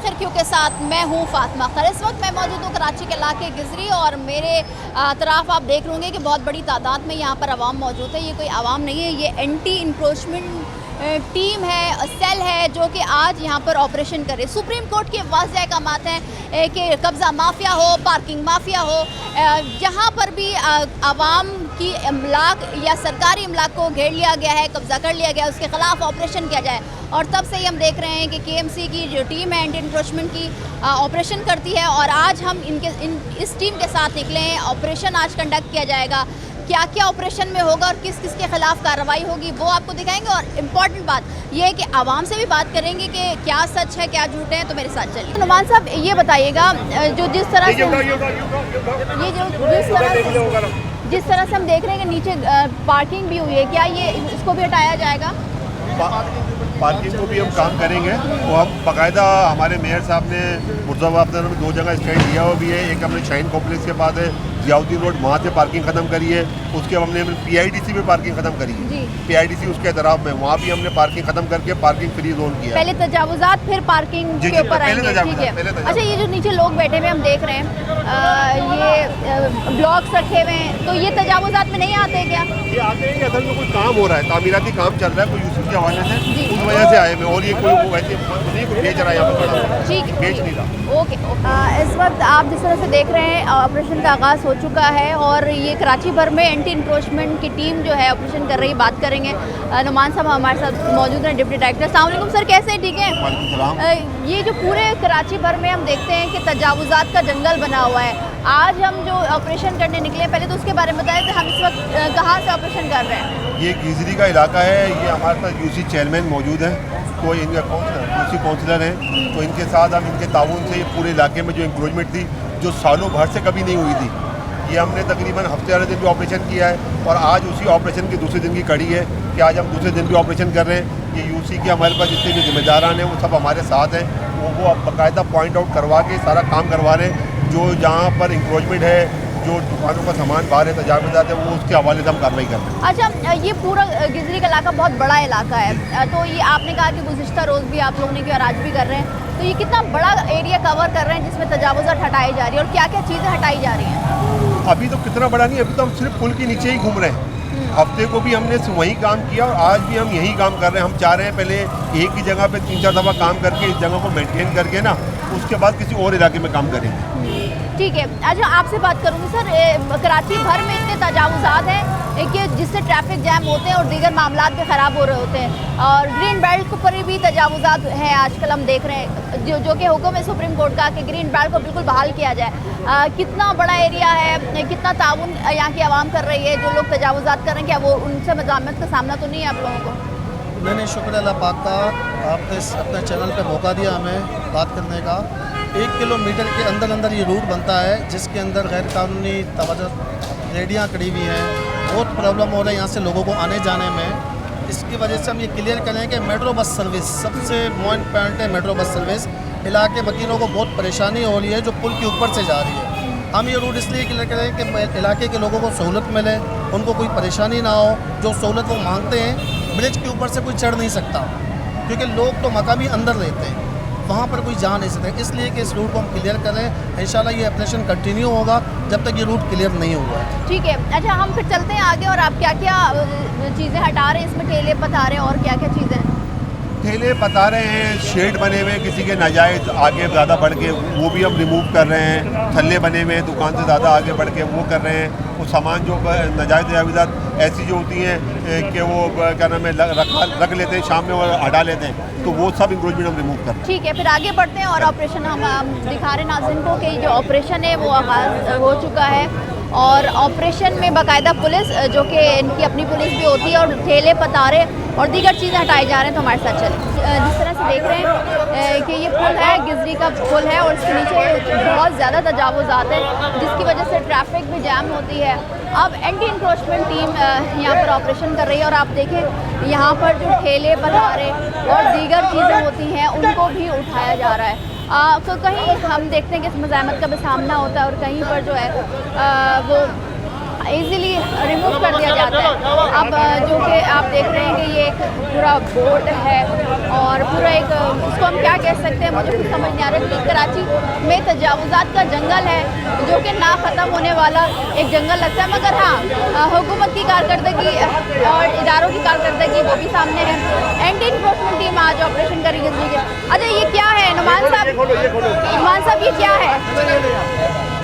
आखिर क्यों के साथ मैं हूँ फातिमा अख्तर। इस वक्त मैं मौजूद हूँ कराची के इलाके गिजरी और मेरे तरफ आप देख लेंगे कि बहुत बड़ी तादाद में यहाँ पर आवाम मौजूद है। ये कोई आवाम नहीं है, ये एंटी इंक्रोचमेंट टीम है, सेल है जो कि आज यहाँ पर ऑपरेशन करे। सुप्रीम कोर्ट के वाज़ेह अहकामात हैं कि कब्ज़ा माफिया हो, पार्किंग माफिया हो, जहाँ पर भी आवाम की इमलाक या सरकारी इमलाक को घेर लिया गया है, कब्ज़ा कर लिया गया है, उसके ख़िलाफ़ ऑपरेशन किया जाए। और तब से ही हम देख रहे हैं कि KMC की जो टीम है एंटी इंक्रोचमेंट की ऑपरेशन करती है और आज हम इस टीम के साथ निकले हैं। ऑपरेशन आज कंडक्ट किया जाएगा, क्या क्या ऑपरेशन में होगा और किस किस के खिलाफ कार्रवाई होगी वो आपको दिखाएंगे। और इम्पॉर्टेंट बात यह है कि आवाम से भी बात करेंगे कि क्या सच है क्या झूठ है। तो मेरे साथ चलिए। नुमान साहब ये बताइएगा, जो जिस तरह से हम देख रहे हैं कि नीचे पार्किंग भी हुई है, क्या ये इसको भी हटाया जाएगा? पार्किंग को भी हम काम करेंगे। वो हम बाकायदा हमारे मेयर साहब ने मुर्दाबाद में 2 जगह स्टैंड दिया हुआ भी है। एक हमने शाइन कॉम्प्लेक्स के पास है जियाउद्दीन रोड, वहाँ से पार्किंग ख़त्म करी है। उसके बाद हमने PIDC में पार्किंग ख़त्म करी है। PIDC उसके तरफ में, वहाँ भी हमने पार्किंग ख़त्म करके पार्किंग फ्री जोन किया। पहले तजावुजात फिर पार्किंग के ऊपर आएंगे, ठीक है। अच्छा, ये जो नीचे लोग बैठे हुए हम देख रहे हैं, ये ब्लॉक्स रखे हुए हैं, तो ये तजावुजात में नहीं आते क्या? ये आते हैं कि असल में कोई काम हो रहा है, तामीराती काम चल रहा है, कोई यूसुफ के हवाले से, उस वजह से आए हैं। और ये कोई वैसे नहीं कोई बेच रहा है यहाँ पर खड़ा, ठीक है, बेच नहीं रहा। ओके। इस वक्त आप जिस तरह से देख रहे हैं ऑपरेशन का आगाज़ हो चुका है और ये कराची भर में एंटी इंक्रोचमेंट की टीम जो है ऑपरेशन कर रही है। बात करेंगे, नुमान साहब हमारे साथ मौजूद हैं, डिप्टी डायरेक्टर। अस्सलाम वालेकुम सर, कैसे हैं? ठीक है। ये जो पूरे कराची भर में हम देखते हैं कि तजावुजात का जंगल बना हुआ है। आज हम जो ऑपरेशन करने निकले हैं, पहले तो उसके बारे में बताएं कि हम इस वक्त कहाँ से ऑपरेशन कर रहे हैं? ये गिजरी का इलाका है। ये हमारे पास UC चेयरमैन मौजूद है, कोई इनका UC काउंसलर है, तो इनके साथ हम इनके ताउन से पूरे इलाके में जो इंक्रोचमेंट थी जो सालों भर से कभी नहीं हुई थी, ये हमने तकरीबन हफ्ते वाले दिन भी ऑपरेशन किया है। और आज उसी ऑपरेशन की दूसरे दिन की कड़ी है कि आज हम दूसरे दिन भी ऑपरेशन कर रहे हैं। ये UC के हमारे पास जितने भी जिम्मेदारान हैं वो सब हमारे साथ हैं। वो बाकायदा पॉइंट आउट करवा के सारा काम करवा रहे हैं। जो जहाँ पर इंक्रोचमेंट है, जो दुकानों का सामान बाहर है, तजावुजात है, वो उसके हवाले से हम कार्रवाई कर रहे हैं। अच्छा, ये पूरा गिजरी का इलाका बहुत बड़ा इलाका है, तो ये आपने कहा कि गुज़िश्ता रोज़ भी आप लोगों ने किया और आज भी कर रहे हैं, तो ये कितना बड़ा एरिया कवर कर रहे हैं जिसमें तजावुजात हटाई जा रही है और क्या क्या चीज़ें हटाई जा रही हैं? अभी तो कितना बड़ा नहीं, अभी तो हम सिर्फ पुल के नीचे ही घूम रहे हैं। हफ्ते को भी हमने वही काम किया और आज भी हम यही काम कर रहे हैं। हम चाह रहे हैं पहले एक ही जगह पे 3-4 दफ़ा काम करके इस जगह को मेंटेन करके ना, उसके बाद किसी और इलाके में काम करेंगे। ठीक है। अच्छा, आपसे बात करूँगी सर, कराची भर में इतने तजावुजात हैं कि जिससे ट्रैफिक जैम होते हैं और दीगर मामलात भी ख़राब हो रहे होते हैं, और ग्रीन बेल्ट पर भी तजावुजात हैं आजकल हम देख रहे हैं, जो कि हुक्म है सुप्रीम कोर्ट का कि ग्रीन बेल्ट को बिल्कुल बहाल किया जाए। कितना बड़ा एरिया है, कितना ताउन यहाँ की आवाम कर रही है? जो लोग तजावुजात कर रहे हैं, क्या वो उनसे मज़ामत का सामना तो नहीं है आप लोगों को? नहीं, शुक्र अल्लाह पाक का, आपने अपने चैनल पे मौका दिया हमें बात करने का। 1 किलोमीटर के अंदर ये रूट बनता है जिसके अंदर गैर कानूनी रेडियाँ खड़ी हुई हैं। बहुत प्रॉब्लम हो रहा है यहाँ से लोगों को आने जाने में। इसकी वजह से हम ये क्लियर करें कि मेट्रो बस सर्विस सबसे मेन पॉइंट है। मेट्रो बस सर्विस इलाके वकीलों को बहुत परेशानी हो रही है जो पुल के ऊपर से जा रही है। हम ये रूट इसलिए क्लियर करें कि इलाके के लोगों को सहूलत मिले, उनको कोई परेशानी ना हो। जो सहूलत वो मांगते हैं, ब्रिज के ऊपर से कोई चढ़ नहीं सकता क्योंकि लोग तो मकामी अंदर रहते हैं, वहाँ पर कोई जा नहीं सकता। इसलिए कि इस रूट को हम क्लियर करें। इंशाल्लाह ये ऑपरेशन कंटिन्यू होगा जब तक ये रूट क्लियर नहीं हुआ है। ठीक है। अच्छा, हम फिर चलते हैं आगे और आप क्या क्या चीज़ें हटा रहे हैं? इसमें ठेले बता रहे हैं और क्या क्या चीज़ें? ठेले बता रहे हैं, शेड बने हुए हैं किसी के नाजायज़ आगे ज़्यादा बढ़ के, वो भी हम रिमूव कर रहे हैं। थल्ले बने हुए हैं दुकान से ज़्यादा आगे बढ़ के, वो कर रहे हैं। वो सामान जो नाजायज़ तजावुजात ऐसी जो होती हैं कि वो क्या नाम है रख लेते हैं शाम में और हटा लेते हैं, तो वो सब इंक्रोचमेंट हम रिमूव कर रहे हैं। ठीक है, फिर आगे बढ़ते हैं और ऑपरेशन हम दिखा रहे हैं नाज़रीन को कि जो ऑपरेशन है वो आगाज़ हो चुका है और ऑपरेशन में बाकायदा पुलिस, जो कि इनकी अपनी पुलिस भी होती है, और ठेले पतारे और दीगर चीज़ें हटाई जा रहे हैं। तो हमारे साथ चलें। जिस तरह से देख रहे हैं कि ये पुल है, गिजरी का पुल है और इसके नीचे बहुत ज़्यादा तजावुजात हैं जिसकी वजह से ट्रैफिक भी जैम होती है। अब एंटी इंक्रोचमेंट टीम यहाँ पर ऑपरेशन कर रही है और आप देखें यहाँ पर जो ठेले पतारे और दीगर चीज़ें होती हैं उनको भी उठाया जा रहा है। तो कहीं हम देखते हैं कि इस मज़ाहमत का भी सामना होता है और कहीं पर जो है वो इजीली रिमूव कर दिया जाता है। अब जो कि आप देख रहे हैं कि ये एक पूरा बोर्ड है और पूरा एक उसको हम क्या कह सकते हैं, मुझे कुछ समझ नहीं आ रहा, कि कराची में तजावुज़ात का जंगल है जो कि ना ख़त्म होने वाला एक जंगल लगता है। मगर हाँ, हुकूमत की कारकर्दगी और इदारों की कारकर्दगी वो भी सामने है। एंटी इन्फोर्समेंट टीम आज ऑपरेशन करेगी। अच्छा, ये क्या है नुमान साहब, ये क्या है?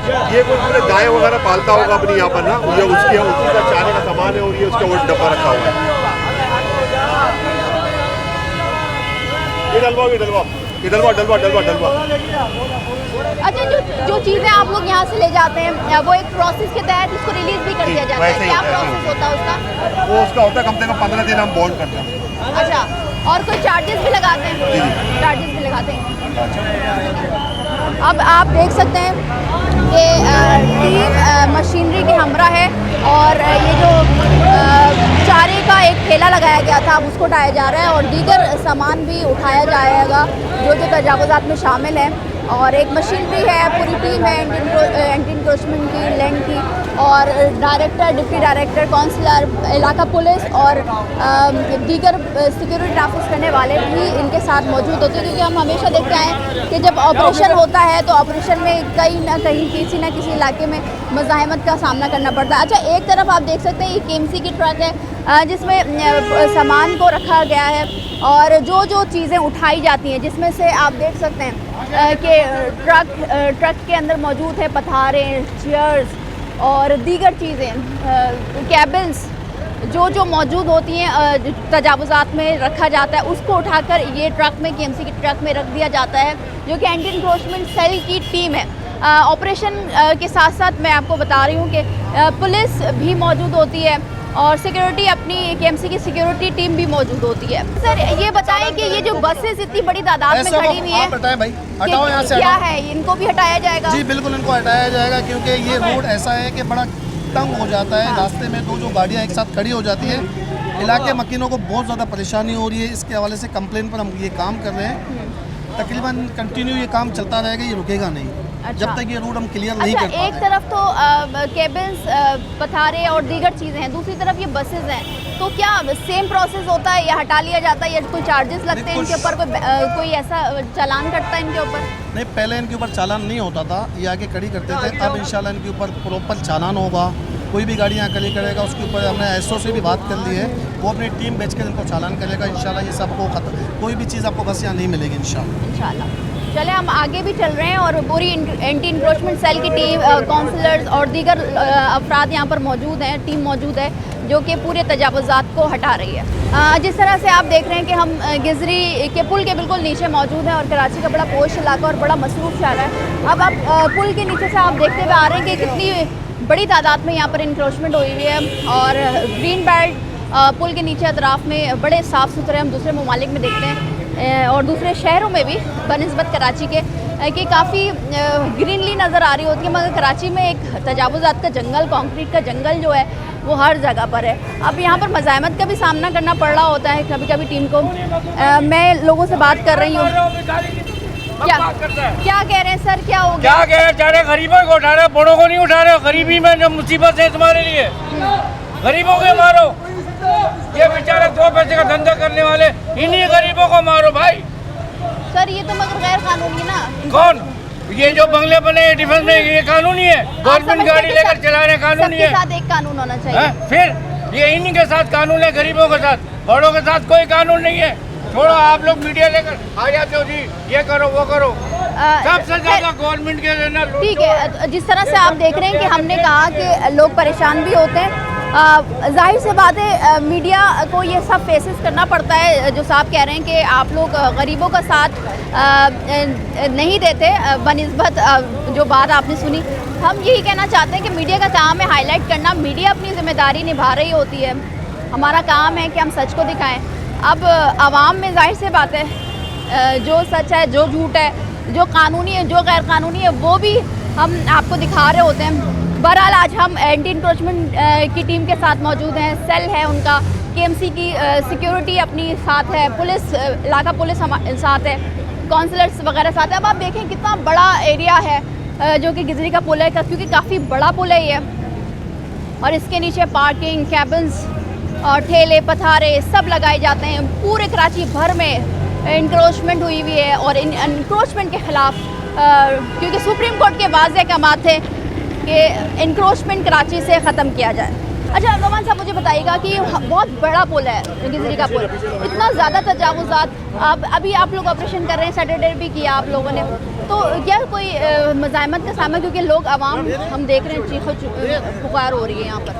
ये कोई पूरे गाय वगैरह पालता होगा अपनी यहाँ पर ना, ये उसकी उसी का चारे का सामान है और ये उसका वो डब्बा रखा हुआ है। ये डलवा। अच्छा, जो चीज़ें आप लोग यहाँ से ले जाते हैं वो एक प्रोसेस के तहत उसको रिलीज भी कर दिया जाता है। क्या प्रोसेस होता है उसका? वो उसका होता है कम से कम 15 दिन हम बॉन्ड करते हैं। अच्छा, और कोई चार्जेस भी लगाते हैं? चार्जेस भी लगाते हैं। अब आप देख सकते हैं कि टीम मशीनरी के हमरा है और ये जो चारे का एक ठेला लगाया गया था अब उसको उठाया जा रहा है और दीगर सामान भी उठाया जाएगा जो तजावुज़ात में शामिल है। और एक मशीनरी है, पूरी टीम है एंटी इंक्रोचमेंट की, लैंड की, और डायरेक्टर, डिप्टी डायरेक्टर, काउंसलर, इलाका पुलिस और दीगर सिक्योरिटी ऑफिस करने वाले भी इनके साथ मौजूद होते हैं। क्योंकि हम हमेशा देखते आए हैं कि जब ऑपरेशन होता है तो ऑपरेशन में कहीं ना कहीं किसी न किसी इलाके में मज़ाहमत का सामना करना पड़ता है। अच्छा, एक तरफ आप देख सकते हैं ये KMC की ट्रक है जिसमें सामान को रखा गया है और जो चीज़ें उठाई जाती हैं, जिसमें से आप देख सकते हैं कि ट्रक के अंदर मौजूद है पथारें, चेयर्स और दीगर चीज़ें, कैबिन्स जो मौजूद होती हैं तजावुज़ात में रखा जाता है, उसको उठाकर ये ट्रक में, KMC की ट्रक में रख दिया जाता है जो कि एंटी इंक्रोचमेंट सेल की टीम है। ऑपरेशन के साथ साथ मैं आपको बता रही हूँ कि पुलिस भी मौजूद होती है और सिक्योरिटी, अपनी KMC की सिक्योरिटी टीम भी मौजूद होती है। सर, ये बताएं कि ये जो बसेस इतनी बड़ी तादाद में खड़ी हुई हैं, बताएं भाई, हटाओ यहाँ से, क्या है, इनको भी हटाया जाएगा? जी बिल्कुल, इनको हटाया जाएगा क्योंकि ये रोड ऐसा है कि बड़ा तंग हो जाता है। रास्ते में जो गाड़ियाँ एक साथ खड़ी हो जाती है, इलाके मकीनों को बहुत ज़्यादा परेशानी हो रही है। इसके हवाले से कंप्लेन पर हम ये काम कर रहे हैं। तकरीबन कंटिन्यू ये काम चलता रहेगा, ये रुकेगा नहीं। अच्छा। जब तक ये रूट हम क्लियर नहीं कर पाते। एक तरफ तो केबिन्स, पथारे और दीगर चीज़ें हैं, दूसरी तरफ ये बसेस हैं, तो क्या सेम प्रोसेस होता है या हटा लिया जाता है या कोई चार्जेस लगते हैं इनके ऊपर, कोई ऐसा चालान कटता है इनके ऊपर? नहीं, पहले इनके ऊपर चालान नहीं होता था, ये आगे खड़ी करते थे। अब इंशाल्लाह इनके ऊपर प्रॉपर चालान होगा। कोई भी गाड़ी यहाँ खड़ी करेगा उसके ऊपर हमने SO से भी बात कर ली है, वो अपनी टीम भेजकर इनको चालान करेगा। इंशाल्लाह ये सबको कोई भी चीज़ आपको बस यहाँ नहीं मिलेगी इंशाल्लाह। चले, हम आगे भी चल रहे हैं और पूरी एंटी इंक्रोचमेंट सेल की टीम, काउंसलर्स और दीगर अफराद यहाँ पर मौजूद हैं, टीम मौजूद है जो कि पूरे तजावुज़ात को हटा रही है। जिस तरह से आप देख रहे हैं कि हम गिजरी के पुल के बिल्कुल नीचे मौजूद हैं और कराची का बड़ा पोश इलाका और बड़ा मसरूफ़ शहर है। अब आप पुल के नीचे से आप देखते हुए आ रहे हैं कि कितनी बड़ी तादाद में यहाँ पर इंक्रोचमेंट हुई हुई है और ग्रीन बेल्ट पुल के नीचे अतराफ़ में बड़े साफ़ सुथरे हम दूसरे ममालिक में देखते हैं और दूसरे शहरों में भी बनिस्बत कराची के कि काफ़ी ग्रीनरी नज़र आ रही होती है। मगर कराची में एक तजावुज़ात का जंगल, कंक्रीट का जंगल जो है वो हर जगह पर है। अब यहाँ पर मज़ाहमत का भी सामना करना पड़ रहा होता है कभी कभी टीम को। मैं लोगों से बात कर रही हूँ, क्या कह रहे हैं सर, क्या हो गया? क्या कह रहे हैं? गरीबों को उठा रहे, बड़ों को नहीं उठा रहे। गरीबी में जो मुसीबत है तुम्हारे लिए, गरीबों को मारो। ये बेचारे 2 पैसे का धंधा करने वाले, इन्हीं गरीबों को मारो भाई। सर, ये तो मगर गैर कानूनी ना। कौन? ये जो बंगले बने डिफेंस में, ये कानूनी है? गवर्नमेंट गाड़ी लेकर चला रहे, कानूनी है? सबके साथ एक कानून होना चाहिए। फिर ये इन्हीं के साथ कानून है, गरीबों के साथ। बड़ों के साथ कोई कानून नहीं है। छोड़ो, आप लोग मीडिया लेकर आ जाते हो जी, ये करो वो करो। सबसे ज्यादा गवर्नमेंट के लेना। ठीक है, जिस तरह से आप देख रहे हैं कि हमने कहा कि लोग परेशान भी होते हैं, जाहिर से बात है मीडिया को ये सब फेसेस करना पड़ता है। जो साहब कह रहे हैं कि आप लोग गरीबों का साथ नहीं देते बनिस्बत जो बात आपने सुनी, हम यही कहना चाहते हैं कि मीडिया का काम है हाईलाइट करना। मीडिया अपनी जिम्मेदारी निभा रही होती है, हमारा काम है कि हम सच को दिखाएं। अब आवाम में जाहिर से बात है जो सच है, जो झूठ है, जो कानूनी है, जो गैर कानूनी है, वो भी हम आपको दिखा रहे होते हैं। बहरहाल आज हम एंटी इंक्रोचमेंट की टीम के साथ मौजूद हैं, सेल है उनका, KMC की सिक्योरिटी अपनी साथ है, पुलिस, इलाका पुलिस साथ है, काउंसलर्स वगैरह साथ है। अब आप देखें कितना बड़ा एरिया है जो कि गिजरी का पुल है, क्योंकि काफ़ी बड़ा पुल है ये। और इसके नीचे पार्किंग, कैबिन्स और ठेले पथारे सब लगाए जाते हैं। पूरे कराची भर में इंक्रोचमेंट हुई हुई है और इन इंक्रोचमेंट के ख़िलाफ़ क्योंकि सुप्रीम कोर्ट के वाज़ेह अहकामात थे कि इंक्रोचमेंट कराची से ख़त्म किया जाए। अच्छा नोमान साहब, मुझे बताइएगा कि बहुत बड़ा पुल है गिजरी का पुल, इतना ज़्यादा तजावुज़ात, अभी आप लोग ऑपरेशन कर रहे हैं, सैटरडे भी किया आप लोगों ने, तो क्या कोई मज़ाहमत का सामना, क्योंकि लोग आवाम हम देख रहे हैं चीखो पुकार हो रही है यहाँ पर?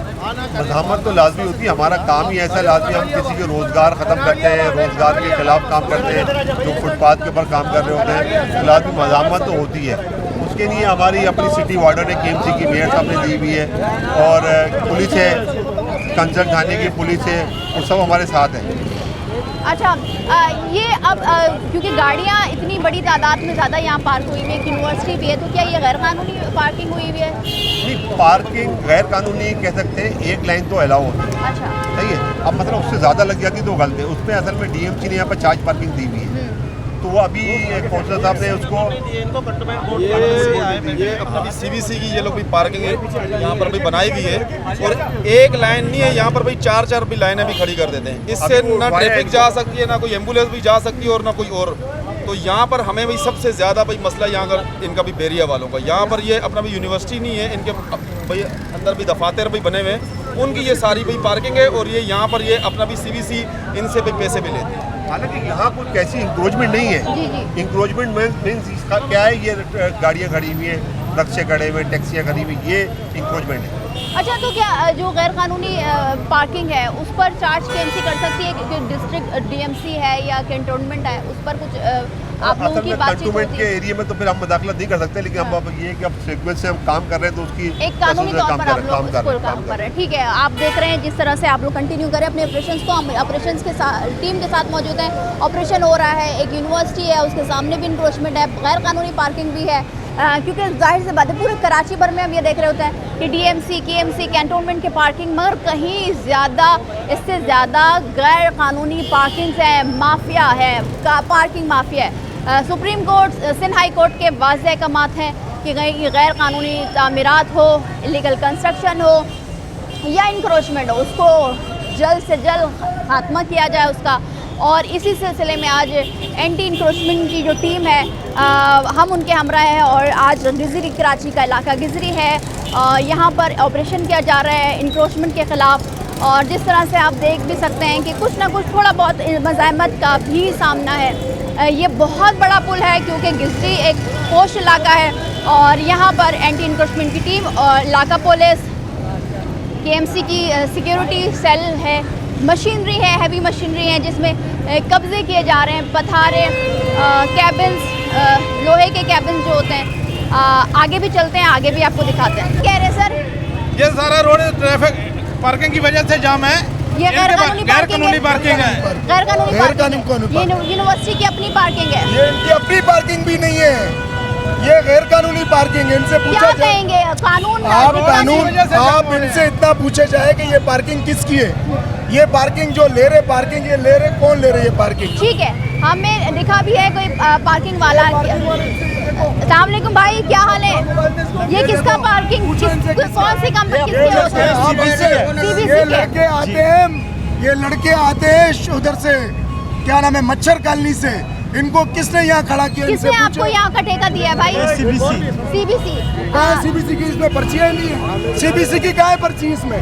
मज़ाहमत तो लाजमी होती है, हमारा काम ही ऐसा लाजमी, हम किसी के रोज़गार ख़त्म करते हैं, रोज़गार के खिलाफ काम करते हैं, जो फुटपाथ के ऊपर काम कर रहे होते हैं, लाजमी मज़ाहमत तो होती है। उसके लिए हमारी अपनी सिटी वार्डन है, KMC की मेयर साहब ने दी हुई है और पुलिस है, कंसर्न थाने की पुलिस है और सब हमारे साथ हैं। अच्छा ये अब क्योंकि गाड़ियाँ इतनी बड़ी तादाद में ज़्यादा यहाँ पार्क हुई हुई है, यूनिवर्सिटी भी है, तो क्या ये गैर कानूनी पार्किंग हुई हुई है? नहीं, पार्किंग गैर कानूनी कह सकते हैं, एक लाइन तो अलाउ होती है। अच्छा, सही है, अब मतलब उससे ज़्यादा लग जाती तो गलत है। उसमें असल में DMC ने यहाँ पर चार्ज पार्किंग दी हुई है, तो वो अभी कौंसलर साहब ने उसको ये अपना भी CBC की ये लोग भी पार्किंग यहाँ पर भी बनाई गई है और एक लाइन नहीं है, यहाँ पर भाई चार भी लाइनें भी खड़ी कर देते हैं। इससे ना ट्रैफिक जा सकती है, ना कोई एम्बुलेंस भी जा सकती है और ना कोई और। तो यहाँ पर हमें भाई सबसे ज़्यादा भाई मसला यहाँ का इनका भी बेरिया वालों का, यहाँ पर ये अपना भी यूनिवर्सिटी नहीं है, इनके भाई अंदर भी दफातर भी बने हुए हैं, उनकी ये सारी भाई पार्किंग है और ये यहाँ पर ये अपना भी CBC इनसे भी पैसे भी लेते हैं। हालांकि यहाँ कोई कैसी इंक्रोचमेंट नहीं है। इंक्रोचमेंट मीन्स इसका क्या है, ये गाड़ियाँ खड़ी हुई हैं, रक्शे खड़े हुए, टैक्सियाँ खड़ी हुई, ये इंक्रोचमेंट है। अच्छा तो क्या जो गैर कानूनी पार्किंग है उस पर चार्ज KMC कर सकती है, क्योंकि डिस्ट्रिक्ट DMC है या कैंटोनमेंट है, उस पर कुछ आप लोगों की बातचीत कैंटोनमेंट होती के है? एरिया में तो फिर हम मुदाखलत नहीं कर सकते, लेकिन हम अब ये कि अब सीक्वेंस से हम काम कर रहे हैं तो उसकी एक कानूनी तौर पर आप लोग उसको काम कर रहे हैं। ठीक है, आप देख रहे हैं जिस तरह से आप लोग कंटिन्यू करें अपने ऑपरेशंस को। हम ऑपरेशंस के साथ टीम के साथ मौजूद हैं, ऑपरेशन हो रहा है, एक यूनिवर्सिटी है उसके सामने भी इंक्रोचमेंट है, गैर कानूनी पार्किंग भी है, क्योंकि जाहिर सी बात है पूरे कराची भर में हम ये देख रहे होते हैं कि DMC KMC कैंटोनमेंट के पार्किंग, मगर कहीं ज़्यादा इससे ज़्यादा गैर कानूनी पार्किंग है, माफिया है, पार्किंग माफिया है। Supreme court, Sindh high court के वाज़ेह अहकामात हैं कि गैर कानूनी तामीरात हो, इलीगल कंस्ट्रक्शन हो या इंक्रोचमेंट हो, उसको जल्द से जल्द खात्मा किया जाए उसका। और इसी सिलसिले में आज एंटी इंक्रोचमेंट की जो टीम है हम उनके हमरा है और आज गिजरी, कराची का इलाका गिजरी है, यहाँ पर ऑपरेशन किया जा रहा है इंक्रोचमेंट के ख़िलाफ़। और जिस तरह से आप देख भी सकते हैं कि कुछ ना कुछ थोड़ा बहुत मज़ाहमत का भी सामना है। ये बहुत बड़ा पुल है क्योंकि गिजरी एक पोश इलाका है और यहाँ पर एंटी इंक्रोचमेंट की टीम और इलाका पुलिस, KMC की सिक्योरिटी सेल है, मशीनरी है, हैवी मशीनरी है जिसमें कब्ज़े किए जा रहे हैं, पथारे, कैबिन्स, लोहे के कैबिन्स जो होते हैं। आगे भी चलते हैं, आगे भी आपको दिखाते हैं। कह रहे सर ये सारा रोड ट्रैफिक पार्किंग की वजह से जाम है, ये गैर कानूनी पार्किंग है। गैर कानूनी पार्किंग यूनिवर्सिटी की अपनी पार्किंग है, ये इनकी अपनी पार्किंग भी नहीं है, ये गैर कानूनी पार्किंग है। इनसे पूछा क्या जाए, कहेंगे कानून आप इनसे इतना पूछे जाए कि ये पार्किंग किसकी है, ये पार्किंग जो ले रहे पार्किंग, ये ले रहे कौन ले रहे ये पार्किंग? ठीक है, हमें दिखा भी है कोई पार्किंग वाला। अस्सलाम वालेकुम भाई, क्या हाल है? ये किसका पार्किंग, कौन सी कंपनी किसकी होती है? CBC ये के। लड़के आते हैं, ये लड़के आते हैं उधर से, क्या नाम है, मच्छर कॉलोनी से। इनको किसने यहाँ खड़ा किया? किसने आपको यहाँ का ठेका दिया है भाई? CBC। CBC की इसमें पर्ची है नहीं है, CBC की क्या है पर्ची इसमें?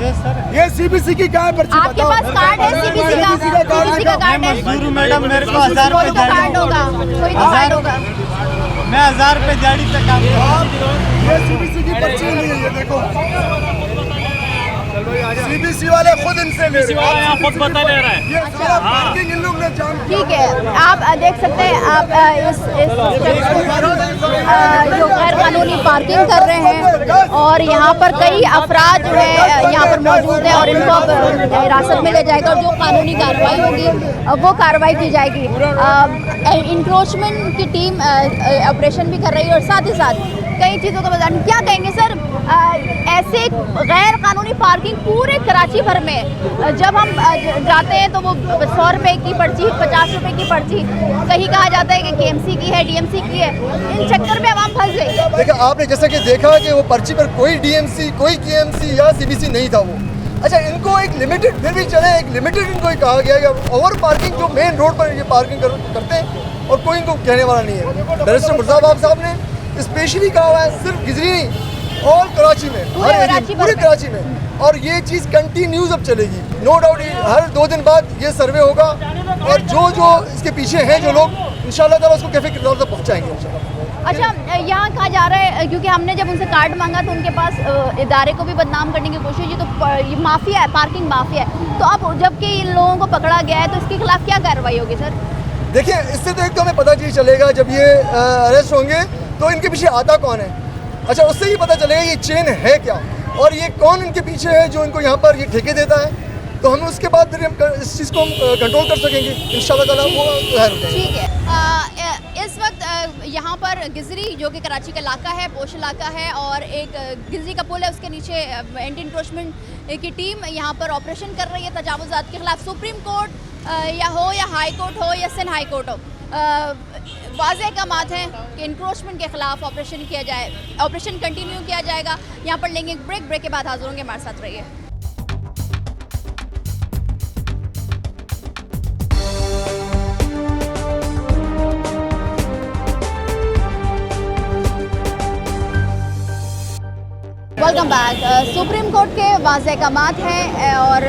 ये CBC की क्या है पर्ची? आपके पास कार्ड है CBC का? CBC का कार्ड है? मैडम मेरे को 1000 कोई तो कार्ड होगा, कोई तो कार्ड होगा। मैं 1000 रुपये दिहाड़ी पे काम ये CBC की पर्ची नहीं है, ये देखो CBC वाले खुद इनसे ले रहे हैं, यहाँ खुद पता ले रहा है। ये सारा पार्किंग इन लोग ने जाम किया। ठीक है, आप देख सकते हैं, आप इस जो गैर कानूनी पार्किंग कर रहे हैं और यहाँ पर कई अफराद जो है यहाँ पर मौजूद हैं और इनको अब हिरासत में ले जाएगा और जो कानूनी कार्रवाई होगी वो कार्रवाई की जाएगी। इंक्रोचमेंट की टीम ऑपरेशन भी कर रही है और साथ ही साथ कई चीज़ों का बाजार। क्या कहेंगे सर, ऐसे गैर कानूनी पार्किंग पूरे कराची भर में जब हम जाते हैं तो वो 100 रुपये की पर्ची, 50 रुपये की पर्ची, कहीं कहा जाता है कि KMC की है, DMC की है, इन चक्कर में आवाम फंस गई है। देखिए आपने जैसा कि देखा कि वो पर्ची पर कोई DMC, कोई KMC या CBC नहीं था वो। अच्छा, इनको एक लिमिटेड, फिर भी चले, एक लिमिटेड इनको कहा गया कि ओवर पार्किंग जो मेन रोड पर ये पार्किंग करते हैं और कोई इनको कहने वाला नहीं है। बैरिस्टर मुर्जाबाब साहब ने स्पेशली कहा हुआ है, सिर्फ गिजरी नहीं, ऑल कराची में, हर एरिया पूरे कराची में, और ये चीज़ कंटिन्यूज अब चलेगी। नो डाउट हर 2 दिन बाद ये सर्वे होगा और जो इसके पीछे हैं जो लोग, इंशाल्लाह ताला उसको कैफे किरदार तक पहुँचाएंगे इंशाल्लाह। अच्छा, यहाँ कहा जा रहा है, क्योंकि हमने जब उनसे कार्ड मांगा तो उनके पास इदारे को भी बदनाम करने की कोशिश, ये तो ये माफिया है, पार्किंग माफिया है। तो अब जबकि इन लोगों को पकड़ा गया है तो इसके खिलाफ क्या कार्रवाई होगी सर? देखिए, इससे तो एक तो हमें पता चीज़ चलेगा जब ये अरेस्ट होंगे तो इनके पीछे आता कौन है। अच्छा, उससे ही पता चलेगा ये चेन है क्या और ये कौन इनके पीछे है जो इनको यहाँ पर ये ठेके देता है। तो हम उसके बाद फिर हम इस चीज़ को कंट्रोल कर सकेंगे इंशाल्लाह ताला, वो ज़ाहिर हो जाएगा। ठीक है। इस वक्त यहाँ पर गिजरी जो कि कराची का इलाका है, पोश इलाका है, और एक गिजरी का पुल है, उसके नीचे एंटी इंक्रोचमेंट की टीम यहाँ पर ऑपरेशन कर रही है तजावुज़ात के खिलाफ। सुप्रीम कोर्ट या हाई कोर्ट हो या सिंध हाई कोर्ट हो, वाज़ेह अहकामात हैं कि इंक्रोचमेंट के खिलाफ ऑपरेशन किया जाए, ऑपरेशन कंटिन्यू किया जाएगा। यहाँ पर लेंगे एक ब्रेक के बाद हाजिर होंगे, हमारे साथ रहिए। Welcome back. सुप्रीम कोर्ट के वाज़ेह अहकामात हैं और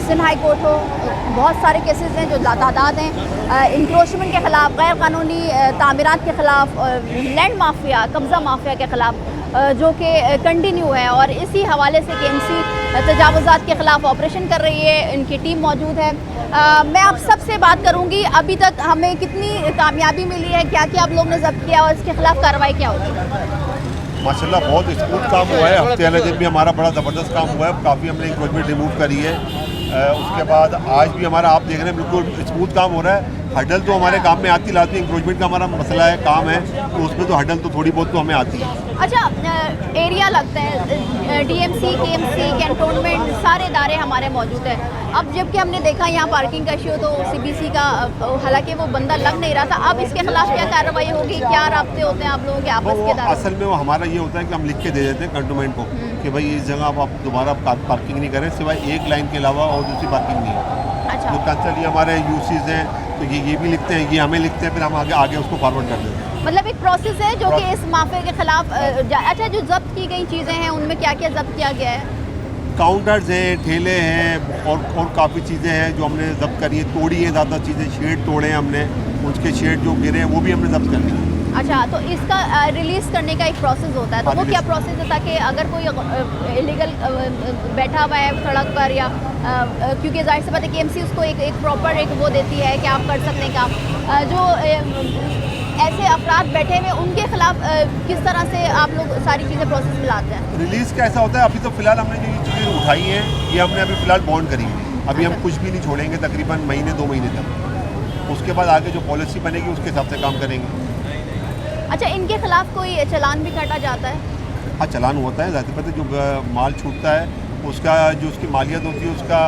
सिंध हाई कोर्ट हो, बहुत सारे केसेस हैं जो तादाद हैं इंक्रोचमेंट के ख़िलाफ़, गैर कानूनी तामीरात के ख़िलाफ़, लैंड माफिया, कब्ज़ा माफिया के ख़िलाफ़ जो कि कंटिन्यू है, और इसी हवाले से KMC तजावुज़ात के ख़िलाफ़ ऑपरेशन कर रही है, इनकी टीम मौजूद है। मैं आप सबसे बात करूँगी, अभी तक हमें कितनी कामयाबी मिली है, क्या क्या आप लोग ने जब्त किया और इसके खिलाफ कार्रवाई क्या होगी? माशाल्लाह बहुत स्मूथ काम हुआ है। हफ्ते वाले दिन भी हमारा बड़ा ज़बरदस्त काम हुआ है, काफ़ी हमने इंक्रोचमेंट रिमूव करी है। उसके बाद आज भी हमारा, आप देख रहे हैं, बिल्कुल स्मूथ काम हो रहा है। हडल तो हमारे काम में आती लाती, इंक्रोचमेंट का हमारा मसला है, काम है, तो उसमें तो हडल तो थोड़ी बहुत तो हमें आती है। अच्छा, एरिया लगता है DMC, KMC, कैंटोनमेंट, सारे इदारे हमारे मौजूद हैं। अब जबकि हमने देखा यहाँ पार्किंग का इशू तो CBC का, हालांकि वो बंदा लग नहीं रहा था, अब इसके खिलाफ क्या कार्रवाई होगी, क्या राब्ते होते हैं आप लोगों के आपस के? असल में वो हमारा ये होता है कि हम लिख के दे देते हैं कैंटोनमेंट को कि भाई इस जगह आप दोबारा पार्किंग नहीं करें, सिवाय एक लाइन के अलावा और दूसरी पार्किंग नहीं है। अच्छा, जो कंसर्न हमारे यूसीज हैं तो ये भी लिखते हैं, ये हमें लिखते हैं, फिर हम आगे उसको फॉरवर्ड कर देते हैं। मतलब एक प्रोसेस है जो कि इस माफिया के खिलाफ। अच्छा, जो जब्त की गई चीज़ें हैं उनमें क्या क्या जब्त किया गया है? काउंटर्स हैं, ठेले हैं और काफ़ी चीज़ें हैं जो हमने जब्त करी है, तोड़ी है ज़्यादा चीज़ें, शेड तोड़े हैं हमने, उसके शेड जो गिरे हैं वो भी हमने जब्त कर लिए। अच्छा, तो इसका रिलीज़ करने का एक प्रोसेस होता है, तो वो क्या प्रोसेस है, ताकि अगर कोई इलीगल बैठा हुआ है सड़क पर या क्योंकि जाहिर सी बात है KMC उसको एक प्रॉपर एक वो देती है कि आप कर सकते हैं काम, जो ऐसे अफराद बैठे हुए उनके खिलाफ किस तरह से आप लोग सारी चीज़ें प्रोसेस में लाते हैं? रिलीज़ कैसा होता है, अभी तो फ़िलहाल हमने जो ये चीज़ें उठाई हैं ये हमने अभी फ़िलहाल बॉन्ड करी है, अभी हम कुछ भी नहीं छोड़ेंगे तकरीबन महीने 2 महीने तक। उसके बाद आगे जो पॉलिसी बनेगी उसके हिसाब से काम करेंगे। अच्छा, इनके खिलाफ कोई चालान भी काटा जाता है? हाँ, चालान होता है, ज़ाहिर बात है, जो माल छूटता है उसका जो उसकी मालियत होती है उसका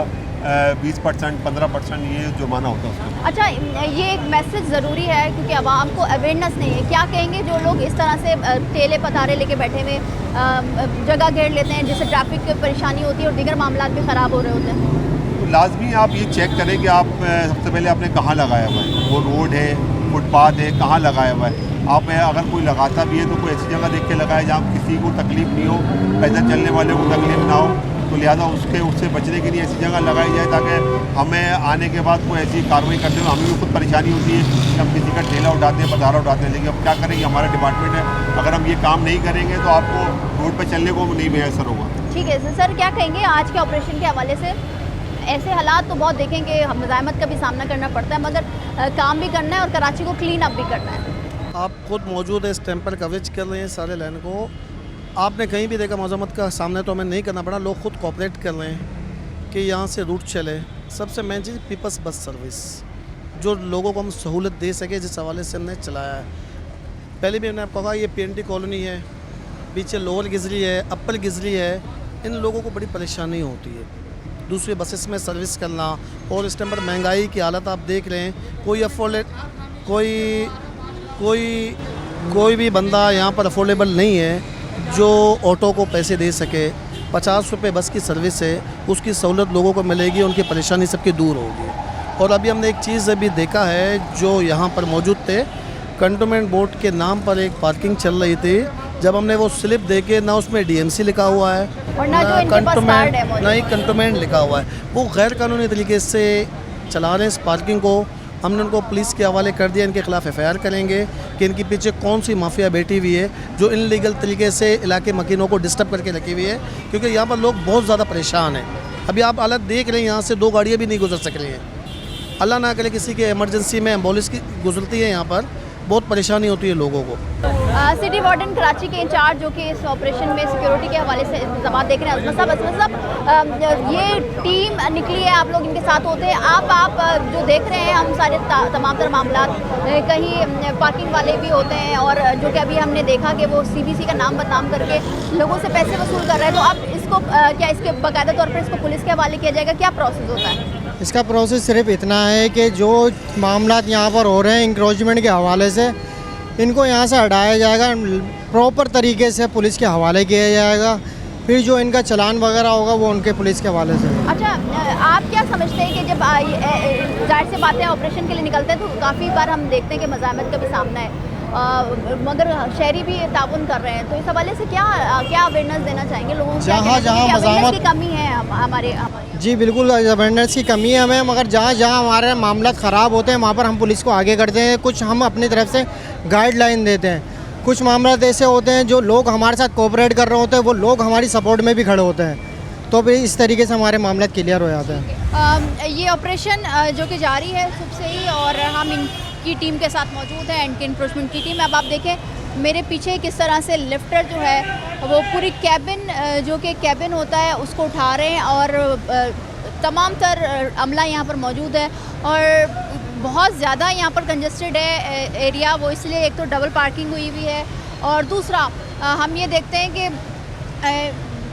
20%, 15% ये जुर्माना होता है उसका। अच्छा, ये एक मैसेज ज़रूरी है क्योंकि आवाम को अवेयरनेस नहीं है, क्या कहेंगे जो लोग इस तरह से ठेले पतारे लेके बैठे हुए जगह घेर लेते हैं, जिससे ट्रैफिक की परेशानी होती है और दीगर मामला भी ख़राब हो रहे होते हैं? तो लाजमी आप ये चेक करें कि आप सबसे पहले आपने कहाँ लगाया हुआ है, वो रोड है, फुटपाथ है, कहाँ लगाया हुआ है। आप अगर कोई लगाता भी है तो कोई ऐसी जगह देख के लगाए जहाँ किसी को तकलीफ़ नहीं हो, पैदल चलने वाले को तकलीफ़ ना हो, तो लिहाजा उससे बचने के लिए ऐसी जगह लगाई जाए ताकि हमें आने के बाद कोई ऐसी कार्रवाई करते हुए हमें भी खुद परेशानी होती है कि हम किसी का ठेला उठाते हैं, पतारा उठाते हैं, लेकिन अब क्या करेंगे, हमारा डिपार्टमेंट है, अगर हम ये काम नहीं करेंगे तो आपको रोड पर चलने को नहीं मैसर होगा। ठीक है सर, क्या कहेंगे आज के ऑपरेशन के हवाले से? ऐसे हालात तो बहुत देखेंगे, हम मज़ाहमत का भी सामना करना पड़ता है, मगर काम भी करना है और कराची को क्लीन अप भी करना है। आप खुद मौजूद है, इस टेम्पर कवरेज कर रहे हैं सारे लाइन को, आपने कहीं भी देखा मज़ाहमत का सामना तो हमें नहीं करना पड़ा, लोग खुद कोऑपरेट कर रहे हैं कि यहाँ से रूट चले। सबसे मेन चीज़ पीपल्स बस सर्विस, जो लोगों को हम सहूलत दे सके, जिस हवाले से हमने चलाया है। पहले भी मैंने आपको कहा ये PNT कॉलोनी है, पीछे लोअर गिजरी है, अपर गिजरी है, इन लोगों को बड़ी परेशानी होती है दूसरे बसेस में सर्विस करना। और इस टाइम पर महंगाई की हालत आप देख रहे हैं, कोई भी बंदा यहाँ पर अफोर्डेबल नहीं है जो ऑटो को पैसे दे सके। 50 रुपये बस की सर्विस है, उसकी सहूलत लोगों को मिलेगी, उनकी परेशानी सबकी दूर होगी। और अभी हमने एक चीज़ अभी देखा है, जो यहाँ पर मौजूद थे, कंटोनमेंट बोर्ड के नाम पर एक पार्किंग चल रही थी। जब हमने वो स्लिप देखे, ना उसमें डीएमसी लिखा हुआ है और ना जो इनके पास कार्ड है मौजूद। ना ही कंटोनमेंट लिखा हुआ है। वो गैर कानूनी तरीके से चला रहे हैं इस पार्किंग को। हमने उनको पुलिस के हवाले कर दिया, इनके खिलाफ एफआईआर करेंगे कि इनके पीछे कौन सी माफिया बैठी हुई है जो इनलीगल तरीके से इलाके मकीनों को डिस्टर्ब करके रखी हुई है, क्योंकि यहाँ पर लोग बहुत ज़्यादा परेशान हैं। अभी आप हालत देख रहे हैं, यहाँ से 2 गाड़ियाँ भी नहीं गुजर सक रही हैं। अल्लाह ना करे किसी के इमरजेंसी में एम्बुलेंस की गुजरती है, यहाँ पर बहुत परेशानी होती है लोगों को। सिटी वार्डन कराची के इंचार्ज जो कि इस ऑपरेशन में सिक्योरिटी के हवाले से इंतजाम देख रहे हैं, अजमत साहब, ये टीम निकली है, आप लोग इनके साथ होते हैं। आप जो देख रहे हैं, हम सारे तमाम तर मामला, कहीं पार्किंग वाले भी होते हैं और जो कि अभी हमने देखा कि वो CBC का नाम बदनाम करके लोगों से पैसे वसूल कर रहे हैं। तो आप इसको क्या इसके बाकायदा तौर पर इसको पुलिस के हवाले किया जाएगा, क्या प्रोसेस होता है? इसका प्रोसेस सिर्फ इतना है कि जो मामला यहाँ पर हो रहे हैं इंक्रोचमेंट के हवाले से, इनको यहाँ से हटाया जाएगा, प्रॉपर तरीके से पुलिस के हवाले किया जाएगा। फिर जो इनका चालान वगैरह होगा वो उनके पुलिस के हवाले से। अच्छा, आप क्या समझते हैं कि जब जाहिर सी बातें ऑपरेशन के लिए निकलते हैं तो काफ़ी बार हम देखते हैं कि मज़ाहमत का भी सामना है, मगर शहरी भी ताउन कर रहे हैं, तो इस हवाले से क्या अवेयरनेस देना चाहेंगे लोगों को? जहाँ मज़ाहमत की कमी है हमारे जी बिल्कुल अवेयरनेस की कमी है हमें, मगर जहाँ हमारे मामला ख़राब होते हैं वहाँ पर हम पुलिस को आगे करते हैं। कुछ हम अपनी तरफ से गाइडलाइन देते हैं। कुछ मामला ऐसे होते हैं जो लोग हमारे साथ कोऑपरेट कर रहे होते हैं, वो लोग हमारी सपोर्ट में भी खड़े होते हैं, तो फिर इस तरीके से हमारे मामला क्लियर हो जाते हैं। ये ऑपरेशन जो कि जारी है सुबह से ही, और हम इनकी टीम के साथ मौजूद हैं, एंटी इंक्रोचमेंट की टीम। अब आप देखें मेरे पीछे किस तरह से लिफ्टर जो है वो पूरी कैबिन, जो कि कैबिन होता है, उसको उठा रहे हैं और तमाम तर अमला यहाँ पर मौजूद है। और बहुत ज़्यादा यहाँ पर कंजस्टेड है एरिया, वो इसलिए एक तो डबल पार्किंग हुई हुई है, और दूसरा हम ये देखते हैं कि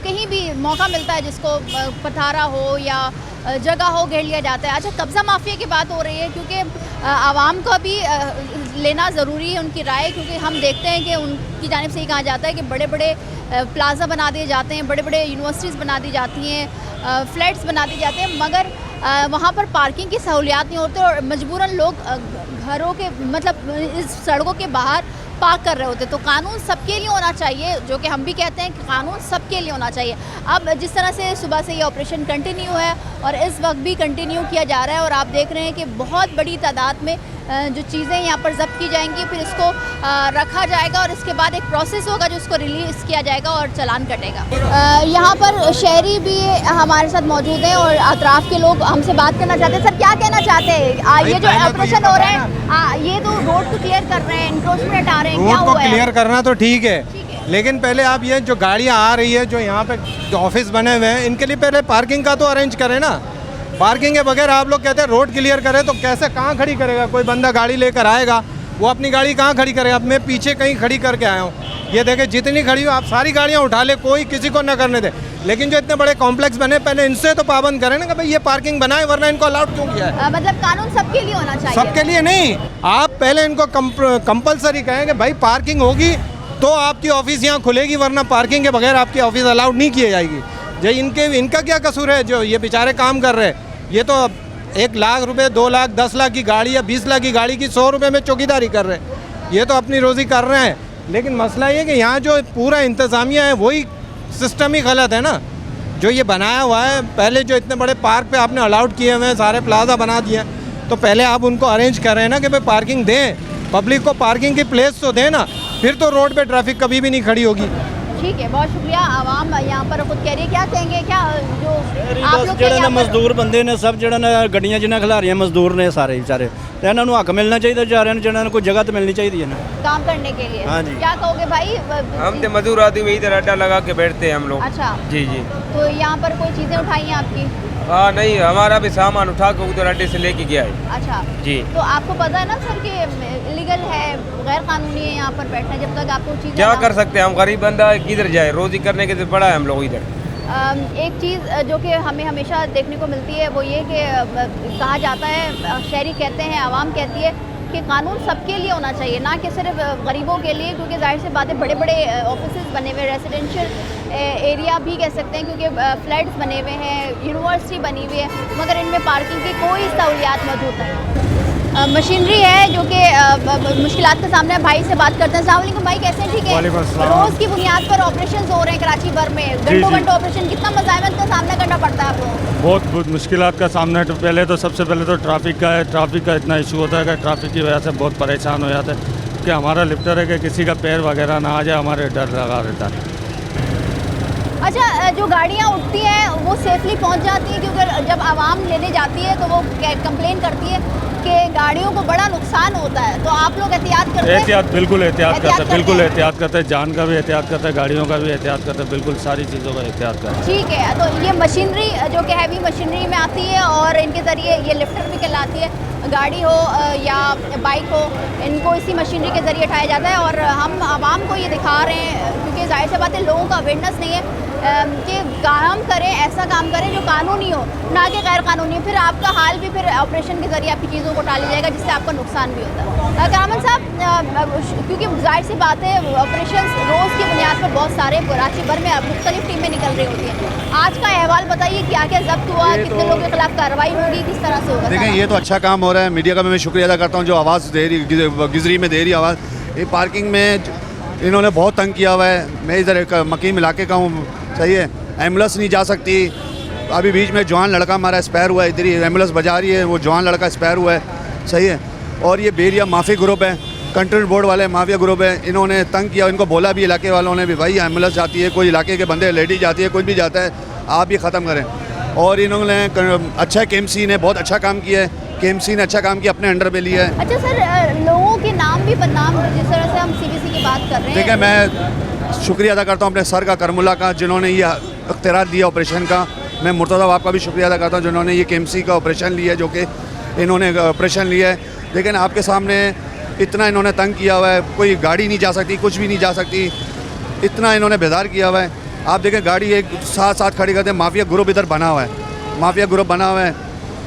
कहीं भी मौका मिलता है जिसको पथारा हो या जगह हो, घेर लिया जाता है। अच्छा, कब्ज़ा माफिया की बात हो रही है, क्योंकि आवाम को भी लेना ज़रूरी है उनकी राय, क्योंकि हम देखते हैं कि उनकी जानिब से ये कहा जाता है कि बड़े बड़े प्लाजा बना दिए जाते हैं, बड़े बड़े यूनिवर्सिटीज़ बना दी जाती हैं, फ्लैट्स बना दिए जाते हैं, मगर वहाँ पर पार्किंग की सहूलियात नहीं होती और मजबूरन लोग घरों के मतलब इस सड़कों के बाहर पार्क कर रहे होते। तो कानून सबके लिए होना चाहिए, जो कि हम भी कहते हैं कि कानून सबके लिए होना चाहिए। अब जिस तरह से सुबह से ये ऑपरेशन कंटिन्यू है और इस वक्त भी कंटिन्यू किया जा रहा है, और आप देख रहे हैं कि बहुत बड़ी तादाद में जो चीज़ें यहाँ पर जब्त की जाएंगी, फिर इसको रखा जाएगा और इसके बाद एक प्रोसेस होगा जो उसको रिलीज़ किया जाएगा और चालान कटेगा। यहाँ पर शहरी भी हमारे साथ मौजूद हैं और अतराफ़ के लोग हमसे बात करना चाहते हैं। सर, क्या कहना चाहते हैं? ये जो ऑपरेशन हो रहा है, ये तो रोड को क्लियर कर रहे हैं, इंक्रोचमेंट हटा रहे हैं, क्या रोड को हुआ है? क्लियर करना तो ठीक है, लेकिन पहले आप ये जो गाड़ियाँ आ रही है, जो यहाँ पे जो ऑफिस बने हुए हैं, इनके लिए पहले पार्किंग का तो अरेंज करें ना। पार्किंग के बगैर आप लोग कहते हैं रोड क्लियर करें, तो कैसे, कहाँ खड़ी करेगा? कोई बंदा गाड़ी लेकर आएगा, वो अपनी गाड़ी कहाँ खड़ी करेगा? अब मैं पीछे कहीं खड़ी करके आया हूँ, ये देखें जितनी खड़ी हो, आप सारी गाड़ियाँ उठा ले, कोई किसी को न करने दे। लेकिन जो इतने बड़े कॉम्प्लेक्स बने, पहले इनसे तो पाबंद करें ना कि भाई ये पार्किंग बनाए, वरना इनको अलाउड क्यों किया है? मतलब कानून सबके लिए होना चाहिए। सबके लिए नहीं, आप पहले इनको कंपलसरी कहें कि भाई पार्किंग होगी तो आपकी ऑफिस यहाँ खुलेगी, वरना पार्किंग के बगैर आपकी ऑफिस अलाउड नहीं की जाएगी। जो इनका क्या कसूर है जो ये बेचारे काम कर रहे हैं? ये तो 1 लाख रुपए, 2 लाख, 10 लाख की गाड़ी या 20 लाख की गाड़ी की 100 रुपये में चौकीदारी कर रहे हैं, ये तो अपनी रोज़ी कर रहे हैं। लेकिन मसला ये कि यहाँ जो पूरा इंतज़ामिया है वही सिस्टम ही गलत है ना, जो ये बनाया हुआ है। पहले जो इतने बड़े पार्क पे आपने अलाउड किए हुए हैं, सारे प्लाजा बना दिए हैं, तो पहले आप उनको अरेंज कर रहे हैं ना कि भाई पार्किंग दें, पब्लिक को पार्किंग की प्लेस तो दें ना, फिर तो रोड पे ट्रैफिक कभी भी नहीं खड़ी होगी। ठीक है, बहुत शुक्रिया। आवाम यहाँ पर खुद कह रही है, क्या कहेंगे? क्या जो आप लोग ਜਿਹੜੇ ਨੇ ਮਜ਼ਦੂਰ ਬੰਦੇ ਨੇ, ਸਭ ਜਿਹੜੇ ਨੇ ਗੱਡੀਆਂ ਜਿਹਨਾਂ ਖਿਲਾ ਰਹੀਆਂ ਮਜ਼ਦੂਰ ਨੇ ਸਾਰੇ ਵਿਚਾਰੇ, ਤੇ ਇਹਨਾਂ ਨੂੰ ਹੱਕ ਮਿਲਣਾ ਚਾਹੀਦਾ ਵਿਚਾਰਿਆਂ ਨੂੰ, ਜਿਹਨਾਂ ਨੂੰ ਕੋਈ ਜਗ੍ਹਾ ਤਾਂ ਮਿਲਣੀ ਚਾਹੀਦੀ ਹੈ ना काम करने के लिए। हाँ जी। क्या कहोगे भाई? हम तो मजदूर आदमी इधर अड्डा लगा के बैठते हैं हम लोग। अच्छा, जी जी। तो यहाँ पर कोई चीज़ें उठाई हैं आपकी? हाँ नहीं, हमारा भी सामान उठा के उधर अड्डे से लेके गया है। अच्छा जी। तो आपको पता है ना सर कि इलीगल है, गैर कानूनी है यहाँ पर बैठना, जब तक आपको चीज़ क्या कर सकते हैं हम, गरीब बंदा किधर जाए, रोजी करने के लिए पड़ा है हम लोग इधर। एक चीज़ जो कि हमें हमेशा देखने को मिलती है वो ये कि कहा जाता है, शहरी कहते हैं, आवाम कहती है कि कानून सबके लिए होना चाहिए, ना कि सिर्फ गरीबों के लिए, क्योंकि जाहिर सी बात है बड़े बड़े ऑफिसेज बने हुए, रेजिडेंशियल एरिया भी कह सकते हैं, क्योंकि फ्लैट्स बने हुए हैं, यूनिवर्सिटी बनी हुई है, मगर इनमें पार्किंग की कोई सहूलियात मौजूद नहीं। मशीनरी है जो कि मुश्किलात के सामने, भाई से बात करते हैं। अस्सलाम वालेकुम भाई, कैसे हैं? ठीक है। रोज़ की बुनियाद पर ऑपरेशन हो रहे हैं कराची भर में, घंटों ऑपरेशन, कितना मज़ाहमत का सामना करना पड़ता है आपको? बहुत मुश्किलात का सामना है। तो पहले तो सबसे पहले तो ट्रैफिक का है, ट्रैफिक का इतना इशू होता है कि ट्रैफिक की वजह से बहुत परेशान हो जाता है कि हमारा लिफ्टर है कि किसी का पैर वगैरह ना आ जाए, हमारे डर लगा रहता है। अच्छा, जो गाड़ियाँ उठती हैं वो सेफली पहुंच जाती हैं, क्योंकि जब आवाम लेने जाती है तो वो कंप्लेन करती है कि गाड़ियों को बड़ा नुकसान होता है, तो आप लोग एहतियात करते हैं? एहतियात बिल्कुल एहतियात करते हैं, बिल्कुल एहतियात करते हैं, जान का भी एहतियात करते हैं, गाड़ियों का भी एहतियात करते हैं, बिल्कुल सारी चीज़ों का एहतियात करते हैं। ठीक है, तो ये मशीनरी जो कि हैवी मशीनरी में आती है और इनके ज़रिए ये लिफ्टर भी कहलाती है, गाड़ी हो या बाइक हो, इनको इसी मशीनरी के ज़रिए उठाया जाता है। और हम आवाम को ये दिखा रहे हैं, क्योंकि जाहिर सी बात है लोगों का अवेयरनेस नहीं है कि काम करें, ऐसा काम करें जो कानूनी हो, ना कि गैर कानूनी। फिर आपका हाल भी फिर ऑपरेशन के ज़रिए आपकी चीज़ों को टाली जाएगा, जिससे आपका नुकसान भी होता है। कामल साहब, क्योंकि जाहिर सी बात है ऑपरेशन रोज़ की बुनियाद पर बहुत सारे कराची भर में मुख्तलिफ टीमें निकल रही होती हैं, आज का अहवाल बताइए, क्या क्या जब्त हुआ, कितने लोगों के खिलाफ कार्रवाई होगी, किस तरह से होगा? देखें, ये तो अच्छा काम हो रहा है, मीडिया का मैं शुक्रिया अदा करता हूँ जो आवाज़ दे रही, गिजरी में दे रही आवाज़। ये पार्किंग में इन्होंने बहुत तंग किया हुआ है। मैं इधर एक मकीम इलाके का हूँ, सही है, एम्बुलेंस नहीं जा सकती। अभी बीच में जवान लड़का हमारा एक्सपायर हुआ है, इधर ही एम्बुलेंस बजा रही है, वो जवान लड़का एक्सपायर हुआ है, सही है। और ये बेरिया माफी ग्रुप है, कंट्रोल बोर्ड वाले माफिया ग्रुप है, इन्होंने तंग किया, इनको बोला भी इलाके वालों ने भी, भाई एम्बुलेंस जाती है, कोई इलाके के बंदे, लेडी जाती है, कोई भी जाता है, आप ये ख़त्म करें। और इन्होंने अच्छा KMC ने बहुत अच्छा काम किया है, KMC ने अच्छा काम किया, अपने अंडर पे लिया है। अच्छा सर, लोगों के नाम भी बदनाम, जिस तरह से हम CBC की बात कर रहे हैं। देखिए, मैं शुक्रिया अदा करता हूँ अपने सर का, करमुल्ला का, जिन्होंने ये इख्तियार दिया ऑपरेशन का। मैं मुर्तज़ा आपका भी शुक्रिया अदा करता हूँ जिन्होंने ये KMC का ऑपरेशन लिया, जो कि इन्होंने ऑपरेशन लिया है। लेकिन आपके सामने इतना इन्होंने तंग किया हुआ है, कोई गाड़ी नहीं जा सकती, कुछ भी नहीं जा सकती, इतना इन्होंने बेदार किया हुआ है। आप देखें, गाड़ी एक साथ साथ खड़ी करते हैं, माफिया ग्रुप इधर बना हुआ है, माफिया ग्रुप बना हुआ है,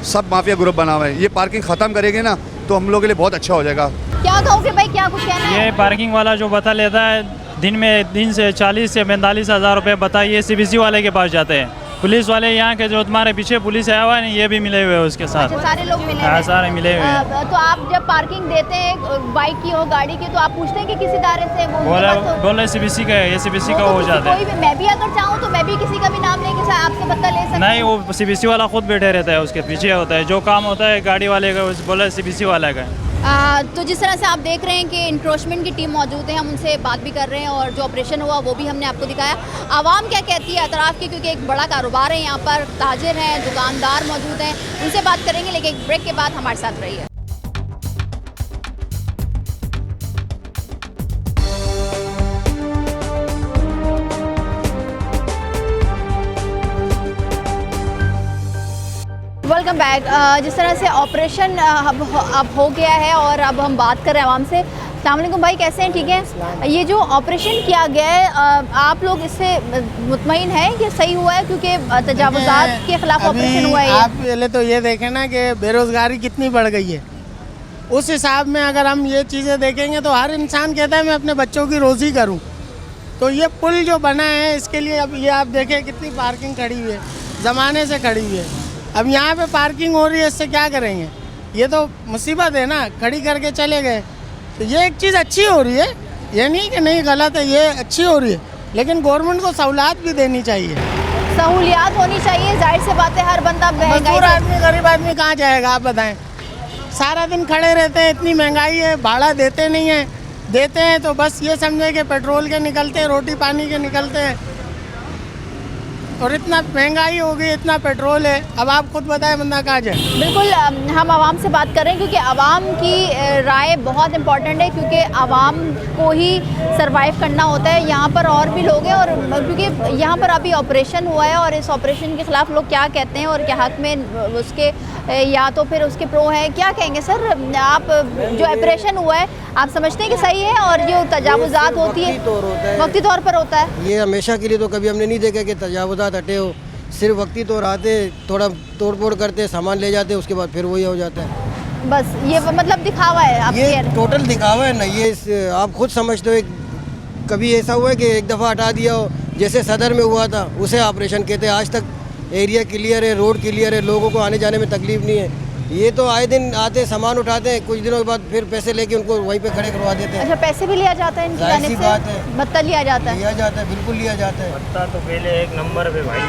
सब माफिया ग्रुप बना हुआ है। ये पार्किंग ख़त्म करेंगे ना तो हम लोग के लिए बहुत अच्छा हो जाएगा। क्या कहोगे भाई, क्या कुछ कहना है? ये पार्किंग वाला जो बता लेता है, दिन से 40 से 45 हज़ार रुपये बताइए, CBC वाले के पास जाते हैं। पुलिस वाले यहाँ के जो तुम्हारे पीछे पुलिस आया हुआ है, ये भी मिले हुए हैं उसके साथ। अच्छा, सारे लोग मिले? हाँ, सारे मिले हुए हैं। तो आप जब पार्किंग देते हैं बाइक की हो, गाड़ी की, तो आप पूछते हैं कि किस इदारे से वो? बोले CBC का है, ये CBC का हो जाता है। मैं भी अगर चाहूँ तो मैं भी किसी का भी नाम लेके आपसे पता ले सकता हूँ? नहीं, वो CBC वाला खुद बैठे रहता है, उसके पीछे होता है, जो काम होता है गाड़ी वाले का बोले CBC वाला का। तो जिस तरह से आप देख रहे हैं कि इंक्रोचमेंट की टीम मौजूद है, हम उनसे बात भी कर रहे हैं और जो ऑपरेशन हुआ वो भी हमने आपको दिखाया। आवाम क्या कहती है अतराफ़ की, क्योंकि एक बड़ा कारोबार है यहाँ पर, ताजिर हैं, दुकानदार मौजूद हैं, उनसे बात करेंगे, लेकिन एक ब्रेक के बाद हमारे साथ रहिए। Welcome back. जिस तरह से ऑपरेशन अब हो गया है और अब हम बात कर रहे हैं आवाम से। अस्सलाम वालेकुम भाई, कैसे हैं? ठीक है। ये जो ऑपरेशन किया गया है, आप लोग इससे मुतमईन हैं कि सही हुआ है, क्योंकि तजावुज़ात के खिलाफ ऑपरेशन हुआ है? आप पहले तो ये देखें ना कि बेरोज़गारी कितनी बढ़ गई है। उस हिसाब में अगर हम ये चीज़ें देखेंगे तो हर इंसान कहता है मैं अपने बच्चों की रोज़ी करूँ। तो ये पुल जो बना है, इसके लिए अब ये आप देखें कितनी पार्किंग खड़ी हुई है, ज़माने से खड़ी हुई है। अब यहाँ पे पार्किंग हो रही है, इससे क्या करेंगे? ये तो मुसीबत है ना, खड़ी करके चले गए। तो ये एक चीज़ अच्छी हो रही है, ये नहीं कि नहीं गलत है, ये अच्छी हो रही है, लेकिन गवर्नमेंट को सहूलियात भी देनी चाहिए। सहूलियात होनी चाहिए, जाहिर से बात है, हर बंदा मजदूर आदमी, गरीब आदमी कहाँ जाएगा आप बताएं? सारा दिन खड़े रहते हैं, इतनी महंगाई है, भाड़ा देते नहीं हैं, देते हैं तो बस ये समझे कि पेट्रोल के निकलते हैं, रोटी पानी के निकलते हैं। और इतना महंगाई हो गई, इतना पेट्रोल है, अब आप खुद बताएं बंदा कहाँ जाए? बिल्कुल, हम आवाम से बात कर रहे हैं, क्योंकि आवाम की राय बहुत इंपॉर्टेंट है, क्योंकि आवाम को ही सरवाइव करना होता है। यहाँ पर और भी लोग हैं, और क्योंकि यहाँ पर अभी ऑपरेशन हुआ है और इस ऑपरेशन के ख़िलाफ़ लोग क्या कहते हैं और क्या हक़ में उसके, या तो फिर उसके प्रो हैं, क्या कहेंगे सर? आप जो ऑपरेशन हुआ है, आप समझते हैं कि सही है? और जो तजावुज़ात होती है वक्ती तौर पर होता है। ये हमेशा के लिए तो कभी हमने नहीं देखा कि तजावुज़ात हटे हो, सिर्फ वक्ती तौर आते, थोड़ा तोड़ फोड़ करते, सामान ले जाते, उसके बाद फिर वही हो जाता है। बस ये मतलब दिखावा है आप ये कह रहे हैं। टोटल दिखावा है ना, ये आप खुद समझते हो। कभी ऐसा हुआ है कि एक दफ़ा हटा दिया हो, जैसे सदर में हुआ था, उसे ऑपरेशन कहते हैं। आज तक एरिया क्लियर है, रोड क्लियर है, लोगों को आने जाने में तकलीफ नहीं है। ये तो आए दिन आते सामान उठाते हैं, कुछ दिनों के बाद फिर पैसे लेके उनको वहीं पे खड़े करवा देते हैं। अच्छा, पैसे भी लिया जाता है इनकी जाहिर जानिब सी से? बात है। भत्ता लिया जाता है? लिया जाता है, बिल्कुल लिया जाता है। भत्ता तो पहले एक नंबर पे भाई,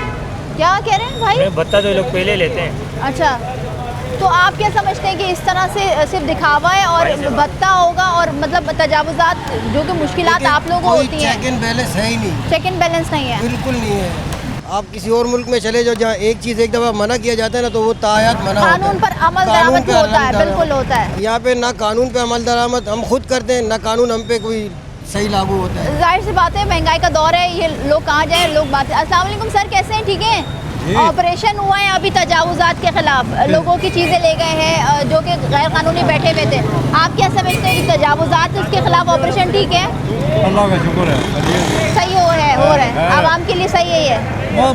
क्या कह रहे हैं भाई? भत्ता तो ये लोग पहले लेते हैं। अच्छा, तो आप क्या समझते हैं कि इस तरह से सिर्फ दिखावा है और भत्ता होगा और मतलब तजावुज़ात जो कि मुश्किलात आप लोगों को होती हैं? चेक इन बैलेंस है ही नहीं, चेक इन बैलेंस नहीं है, बिल्कुल नहीं है। आप किसी और मुल्क में चले जाओ, जहाँ एक चीज़ एक दफ़ा मना किया जाता है ना, तो वो तायात मना होता है। कानून पर अमल कानून दरामद पे होता है, अमल बिल्कुल होता है। यहाँ पे ना कानून पे अमल दरामद हम खुद करते हैं, ना कानून हम पे कोई सही लागू होता है। जाहिर सी बात है, महंगाई का दौर है, ये लोग कहाँ जाए, लोग बात। अस्सलाम वालेकुम सर, कैसे हैं? ठीक है। ऑपरेशन हुआ है अभी तजावुज़ात के खिलाफ, लोगों की चीज़ें ले गए हैं जो कि गैर कानूनी बैठे हुए थे। आप क्या समझते हैं कि तजावुज़ात उसके खिलाफ ऑपरेशन ठीक है? अल्लाह का शुक्र है, सही हो रहा है आवाम के लिए सही है ये?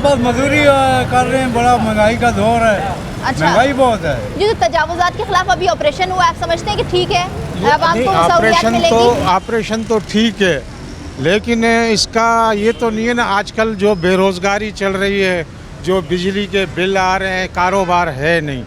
बस मजदूरी कर रहे हैं, बड़ा महंगाई का दौर है। अच्छा, महंगाई बहुत है। जो तजावुज़ात के खिलाफ अभी ऑपरेशन हुआ, आप समझते हैं कि ठीक है, आवाम को सहूलियत मिलेगी? ऑपरेशन तो ठीक है, लेकिन इसका ये तो नहीं है ना, आजकल जो बेरोज़गारी चल रही है, जो बिजली के बिल आ रहे हैं, कारोबार है नहीं।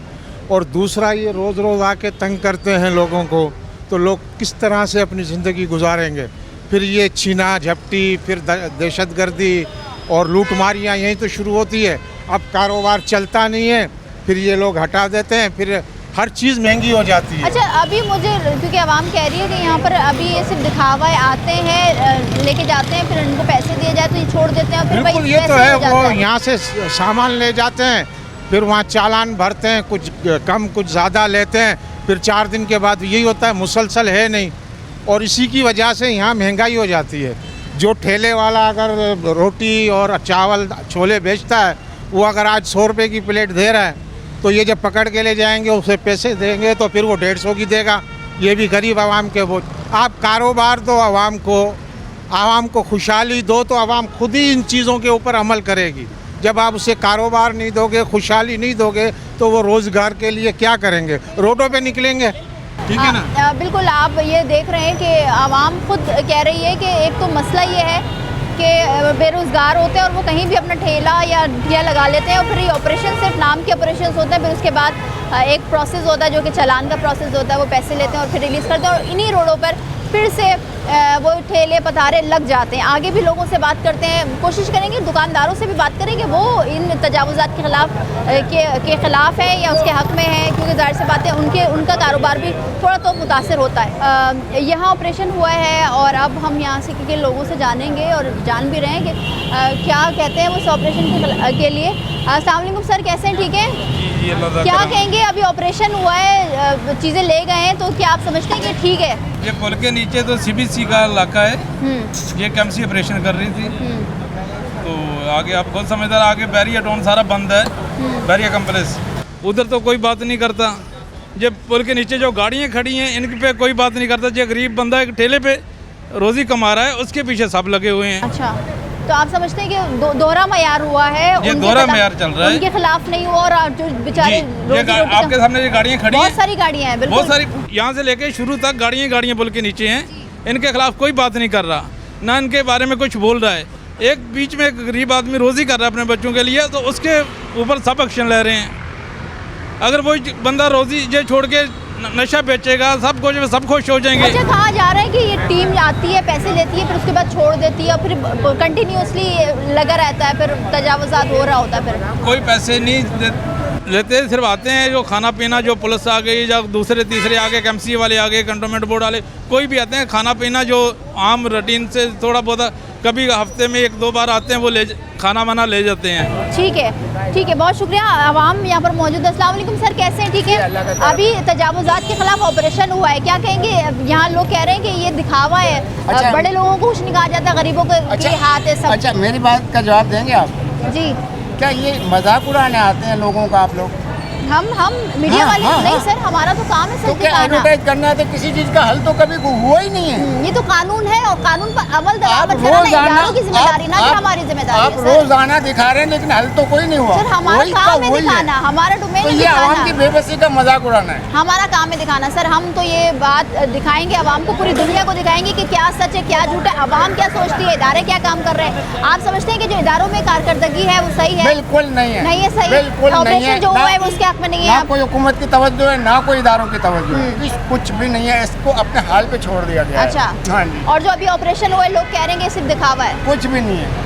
और दूसरा ये रोज़ रोज़ आके तंग करते हैं लोगों को, तो लोग किस तरह से अपनी ज़िंदगी गुजारेंगे? फिर ये छीना झपटी, फिर दहशतगर्दी और लूटमारियाँ यहीं तो शुरू होती है। अब कारोबार चलता नहीं है, फिर ये लोग हटा देते हैं, फिर हर चीज़ महंगी हो जाती है। अच्छा, अभी मुझे क्योंकि आवाम कह रही है कि यहाँ पर अभी ये सिर्फ दिखावा है, आते हैं लेके जाते हैं, फिर उनको पैसे दिए जाए तो ये छोड़ देते हैं और फिर बिल्कुल, ये तो है, वो यहाँ से सामान ले जाते हैं, फिर वहाँ चालान भरते हैं, कुछ कम कुछ ज़्यादा लेते हैं, फिर 4 दिन के बाद यही होता है, मुसलसल है नहीं। और इसी की वजह से यहाँ महंगाई हो जाती है। जो ठेले वाला अगर रोटी और चावल छोले बेचता है, वो अगर आज 100 रुपये की प्लेट दे रहा है, तो ये जब पकड़ के ले जाएंगे, उसे पैसे देंगे तो फिर वो 150 की देगा। ये भी गरीब आवाम के बोझ। आप कारोबार दो आवाम को खुशहाली दो, तो आवाम खुद ही इन चीज़ों के ऊपर अमल करेगी। जब आप उसे कारोबार नहीं दोगे, खुशहाली नहीं दोगे, तो वो रोज़गार के लिए क्या करेंगे? रोडों पे निकलेंगे। ठीक है ना? बिल्कुल, आप ये देख रहे हैं कि आवाम खुद कह रही है कि एक तो मसला ये है कि बेरोज़गार होते हैं और वो कहीं भी अपना ठेला या ठिया लगा लेते हैं, और फिर ये ऑपरेशन सिर्फ नाम के ऑपरेशन होते हैं। फिर उसके बाद एक प्रोसेस होता है जो कि चालान का प्रोसेस होता है, वो पैसे लेते हैं और फिर रिलीज़ करते हैं, और इन्हीं रोडों पर फिर से वो ठेले पतारे लग जाते हैं। आगे भी लोगों से बात करते हैं, कोशिश करेंगे दुकानदारों से भी बात करेंगे, वो इन तजावुज़ात के ख़िलाफ़ है या उसके हक़ में है, क्योंकि ज़ाहिर सी बात है उनका कारोबार भी थोड़ा तो मुतासर होता है। यहाँ ऑपरेशन हुआ है और अब हम यहाँ से के लोगों से जानेंगे और जान भी रहे हैं कि क्या कहते हैं वो इस ऑपरेशन के लिए। अस्सलाम वालेकुम सर, कैसे हैं? ठीक है। क्या कहेंगे, अभी ऑपरेशन हुआ है, चीज़ें ले गए हैं, तो क्या आप समझते हैं कि ठीक है? ये पुल के नीचे तो सीबीसी का इलाका है, ये कैम्पसी ऑपरेशन कर रही थी, तो आगे आप खुद समझदार, आगे बैरिया टाउन सारा बंद है, बैरिया कम्प्लेक्स, उधर तो कोई बात नहीं करता। जब पुल के नीचे जो गाड़ियाँ खड़ी हैं, इनके पे कोई बात नहीं करता। जो गरीब बंदा एक ठेले पे रोज़ी कमा रहा है, उसके पीछे सब लगे हुए हैं। अच्छा, तो आप समझते हैं कि दोहरा मयार हुआ है, ये दोहरा मयार चल रहा है, उनके खिलाफ नहीं हुआ, और जो बेचारे आपके सामने ये गाड़ियाँ खड़ी हैं, बहुत सारी गाड़ियाँ हैं, बहुत सारी, यहाँ से लेके शुरू तक गाड़ियाँ पुल के नीचे हैं। इनके खिलाफ कोई बात नहीं कर रहा, ना इनके बारे में कुछ बोल रहा है। एक बीच में एक गरीब आदमी रोज़ी कर रहा है अपने बच्चों के लिए, तो उसके ऊपर सब एक्शन ले रहे हैं। अगर वो बंदा रोज़ी जे छोड़ के नशा बेचेगा, सब कुछ, सब खुश हो जाएंगे। अच्छा, कहा जा रहा है कि ये टीम आती है, पैसे लेती है, फिर उसके बाद छोड़ देती है, फिर कंटिन्यूसली लगा रहता है, फिर तजावुज़ात हो रहा होता है। फिर कोई पैसे नहीं लेते, सिर्फ आते हैं जो खाना पीना, जो पुलिस आ गई या दूसरे तीसरे आ गए, कैम्पसी वाले आ गए, कंटोनमेंट बोर्ड वाले, कोई भी आते हैं, खाना पीना जो आम रूटीन से थोड़ा बहुत, कभी हफ्ते में 1-2 बार आते हैं, वो खाना वाना ले जाते हैं। ठीक है, ठीक है, बहुत शुक्रिया। आवाम यहाँ पर मौजूद है। अस्सलाम वालेकुम सर, कैसे हैं? ठीक है। अभी तजावुज़ात के खिलाफ ऑपरेशन हुआ है, क्या कहेंगे? यहाँ लोग कह रहे हैं कि ये दिखावा है, अच्छा, बड़े लोगों को कुछ नहीं कहा जाता, गरीबों के हाथ है सब। अच्छा, मेरी बात का जवाब देंगे आप? जी। क्या ये मजाक उड़ाने आते हैं लोगों का आप लोग? हम मीडिया वाले नहीं सर, हमारा तो काम है सच दिखाना। एडवर्टाइज करना है तो किसी चीज का हल तो कभी हुआ ही नहीं है। ये तो कानून है और कानून पर अमल दरामद कराना इदारों की जिम्मेदारी, ना कि हमारी जिम्मेदारी आप है सर। रोजाना दिखा रहे हैं लेकिन हल तो कोई नहीं हुआ। सर हमारा काम है दिखाना, हमारा डोमेन तो है ये आवाम की दिखाना, बेबसी का मजाक उड़ाना है। हमारा काम है दिखाना सर। हम तो ये बात दिखाएंगे आवाम को, पूरी दुनिया को दिखाएंगे कि क्या सच है क्या झूठ है, आवाम क्या सोचती है, इदारे क्या काम कर रहे हैं। आप समझते हैं कि जो इदारों में कारकर्दगी है वो सही है? बिल्कुल नहीं है, नहीं है सही। बिल्कुल नहीं है। ऑपरेशन जो हुआ है वो उसके हक में नहीं है। ना कोई हुकूमत की तवज्जो है, ना कोई इदारों की तवज्जो है, कुछ भी नहीं है। इसको अपने हाल पे छोड़ दिया गया है। अच्छा। हाँ जी। और जो अभी ऑपरेशन हुआ है लोग कह रहे हैं कि सिर्फ दिखावा है। कुछ भी नहीं है।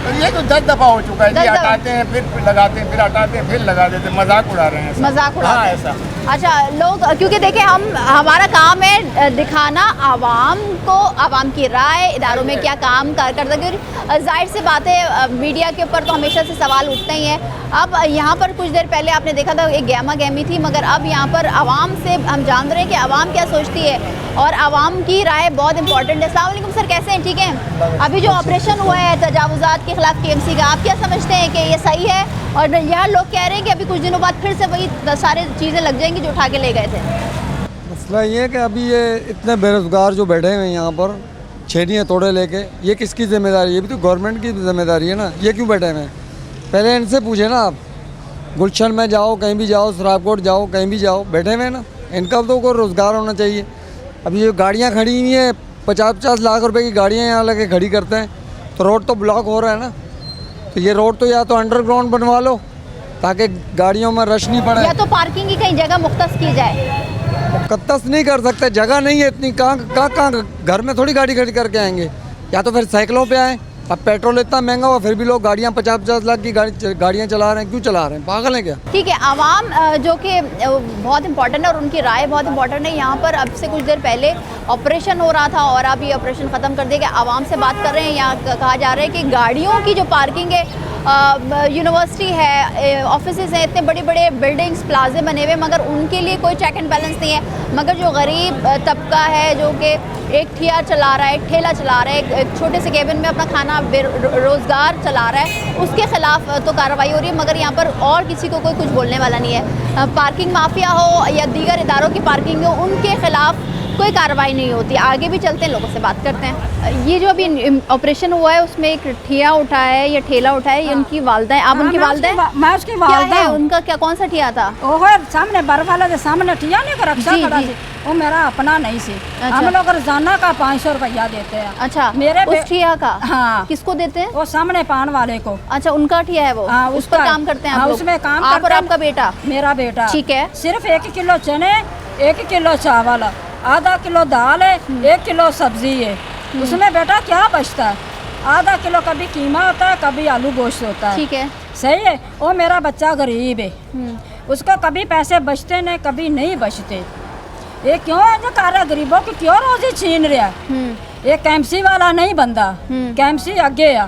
तो ये तो 10 दफा हो चुका है जी। 10 दफा। हटाते हैं फिर लगाते हैं, फिर हटाते हैं फिर लगा देते हैं, मजाक उड़ा रहे हैं। मजाक उड़ा हाँ, रहे हैं। ऐसा। अच्छा लोग, क्योंकि देखिए हमारा काम है दिखाना आवाम को, आवाम की राय, इदारों में क्या काम करदगी। जाहिर सी बात है मीडिया के ऊपर तो हमेशा से सवाल उठते ही हैं। अब यहाँ पर कुछ देर पहले आपने देखा था एक गहमा गहमी थी, मगर अब यहाँ पर आवाम से हम जान रहे हैं कि आवाम क्या सोचती है और आवाम की राय बहुत इंपॉर्टेंट है। अस्सलाम वालेकुम सर, कैसे हैं? ठीक हैं। अभी जो ऑपरेशन हुआ है तजावुज़ात के खिलाफ KMC का, आप क्या समझते हैं कि ये सही है? और यहाँ लोग कह रहे हैं कि अभी कुछ दिनों बाद फिर से वही सारी चीज़ें लग जाएंगी जो उठा के ले गए थे। मसला ये है कि अभी ये इतने बेरोज़गार जो बैठे हुए हैं यहाँ पर छेड़ियाँ तोड़े लेके, ये किसकी जिम्मेदारी है? ये भी तो गवर्नमेंट की जिम्मेदारी है ना। ये क्यों बैठे हुए हैं? पहले इनसे पूछे ना आप। गुलशन में जाओ, कहीं भी जाओ, सराबकोट जाओ, कहीं भी जाओ, बैठे हुए हैं ना। इनका तो कोई रोज़गार होना चाहिए। अभी ये गाड़ियाँ खड़ी हुई हैं, 50-50 लाख रुपए की गाड़ियाँ यहाँ लगे खड़ी करते हैं, तो रोड तो ब्लॉक हो रहा है ना। तो ये रोड तो या तो अंडरग्राउंड बनवा लो ताकि गाड़ियों में रश नहीं पड़े, या तो पार्किंग की कहीं जगह मुख्तस की जाए। मुकद्दस नहीं कर सकते, जगह नहीं है इतनी। कहाँ घर में थोड़ी गाड़ी खड़ी करके आएंगे, या तो फिर साइकिलों पे आए। अब पेट्रोल इतना महंगा हुआ फिर भी लोग गाड़ियाँ 50-50 लाख की गाड़ियाँ चला रहे हैं। क्यों चला रहे हैं? पागल हैं क्या? ठीक है, आवाम जो कि बहुत इंपॉर्टेंट है और उनकी राय बहुत इंपॉर्टेंट है। यहाँ पर अब से कुछ देर पहले ऑपरेशन हो रहा था और अब ये ऑपरेशन ख़त्म कर दिया गया। आवाम से बात कर रहे हैं, यहाँ कहा जा रहा है कि गाड़ियों की जो पार्किंग है, यूनिवर्सिटी है, ऑफिसेज हैं, इतने बड़े बड़े बिल्डिंग्स, प्लाजे बने हुए, मगर उनके लिए कोई चेक एंड बैलेंस नहीं है। मगर जो गरीब तबका है जो कि एक ठिया चला रहा है, एक ठेला चला रहा है, एक छोटे से केबिन में अपना खाना रोज़गार चला रहा है, उसके ख़िलाफ़ तो कार्रवाई हो रही है। मगर यहाँ पर और किसी को कोई कुछ बोलने वाला नहीं है। पार्किंग माफिया हो या दीगर इदारों की पार्किंग हो, उनके ख़िलाफ़ कोई कार्रवाई नहीं होती। आगे भी चलते हैं, लोगों से बात करते हैं। ये जो अभी ऑपरेशन हुआ है उसमें एक ठिया उठा है या ठेला उठा है, ये उनकी वालदा है। आप उनकी वालदा है? मैं उसकी वालदा है। हूँ। उनका क्या, कौन सा ठिया था? ओहो सामने बर वाला के सामने ठिया नहीं कर रखा खड़ा थी, वो मेरा अपना नहीं सी। हम लोग रोजाना का 500 रुपया देते हैं। अच्छा, मेरे उस ठिया का? हाँ। किसको देते हैं? वो सामने पान वाले को। अच्छा, उनका ठिया है वो? हाँ, उस पर काम करते हैं आप लोग? उसमें काम आप करते और हैं। आपका बेटा? मेरा बेटा। ठीक है। सिर्फ 1 किलो चने, 1 किलो चावल, आधा किलो दाल है, 1 किलो सब्जी है। उसमें बेटा क्या बचता है? आधा किलो कभी कीमा होता है, कभी आलू गोश्त होता है। ठीक है, सही है। वो मेरा बच्चा गरीब है, उसको कभी पैसे बचते नहीं, कभी नहीं बचते। ये क्यों ऐसा कर रहा? गरीबों की क्यों रोजी छीन रहा है? ये KMC वाला नहीं बंदा, KMC आगे आ।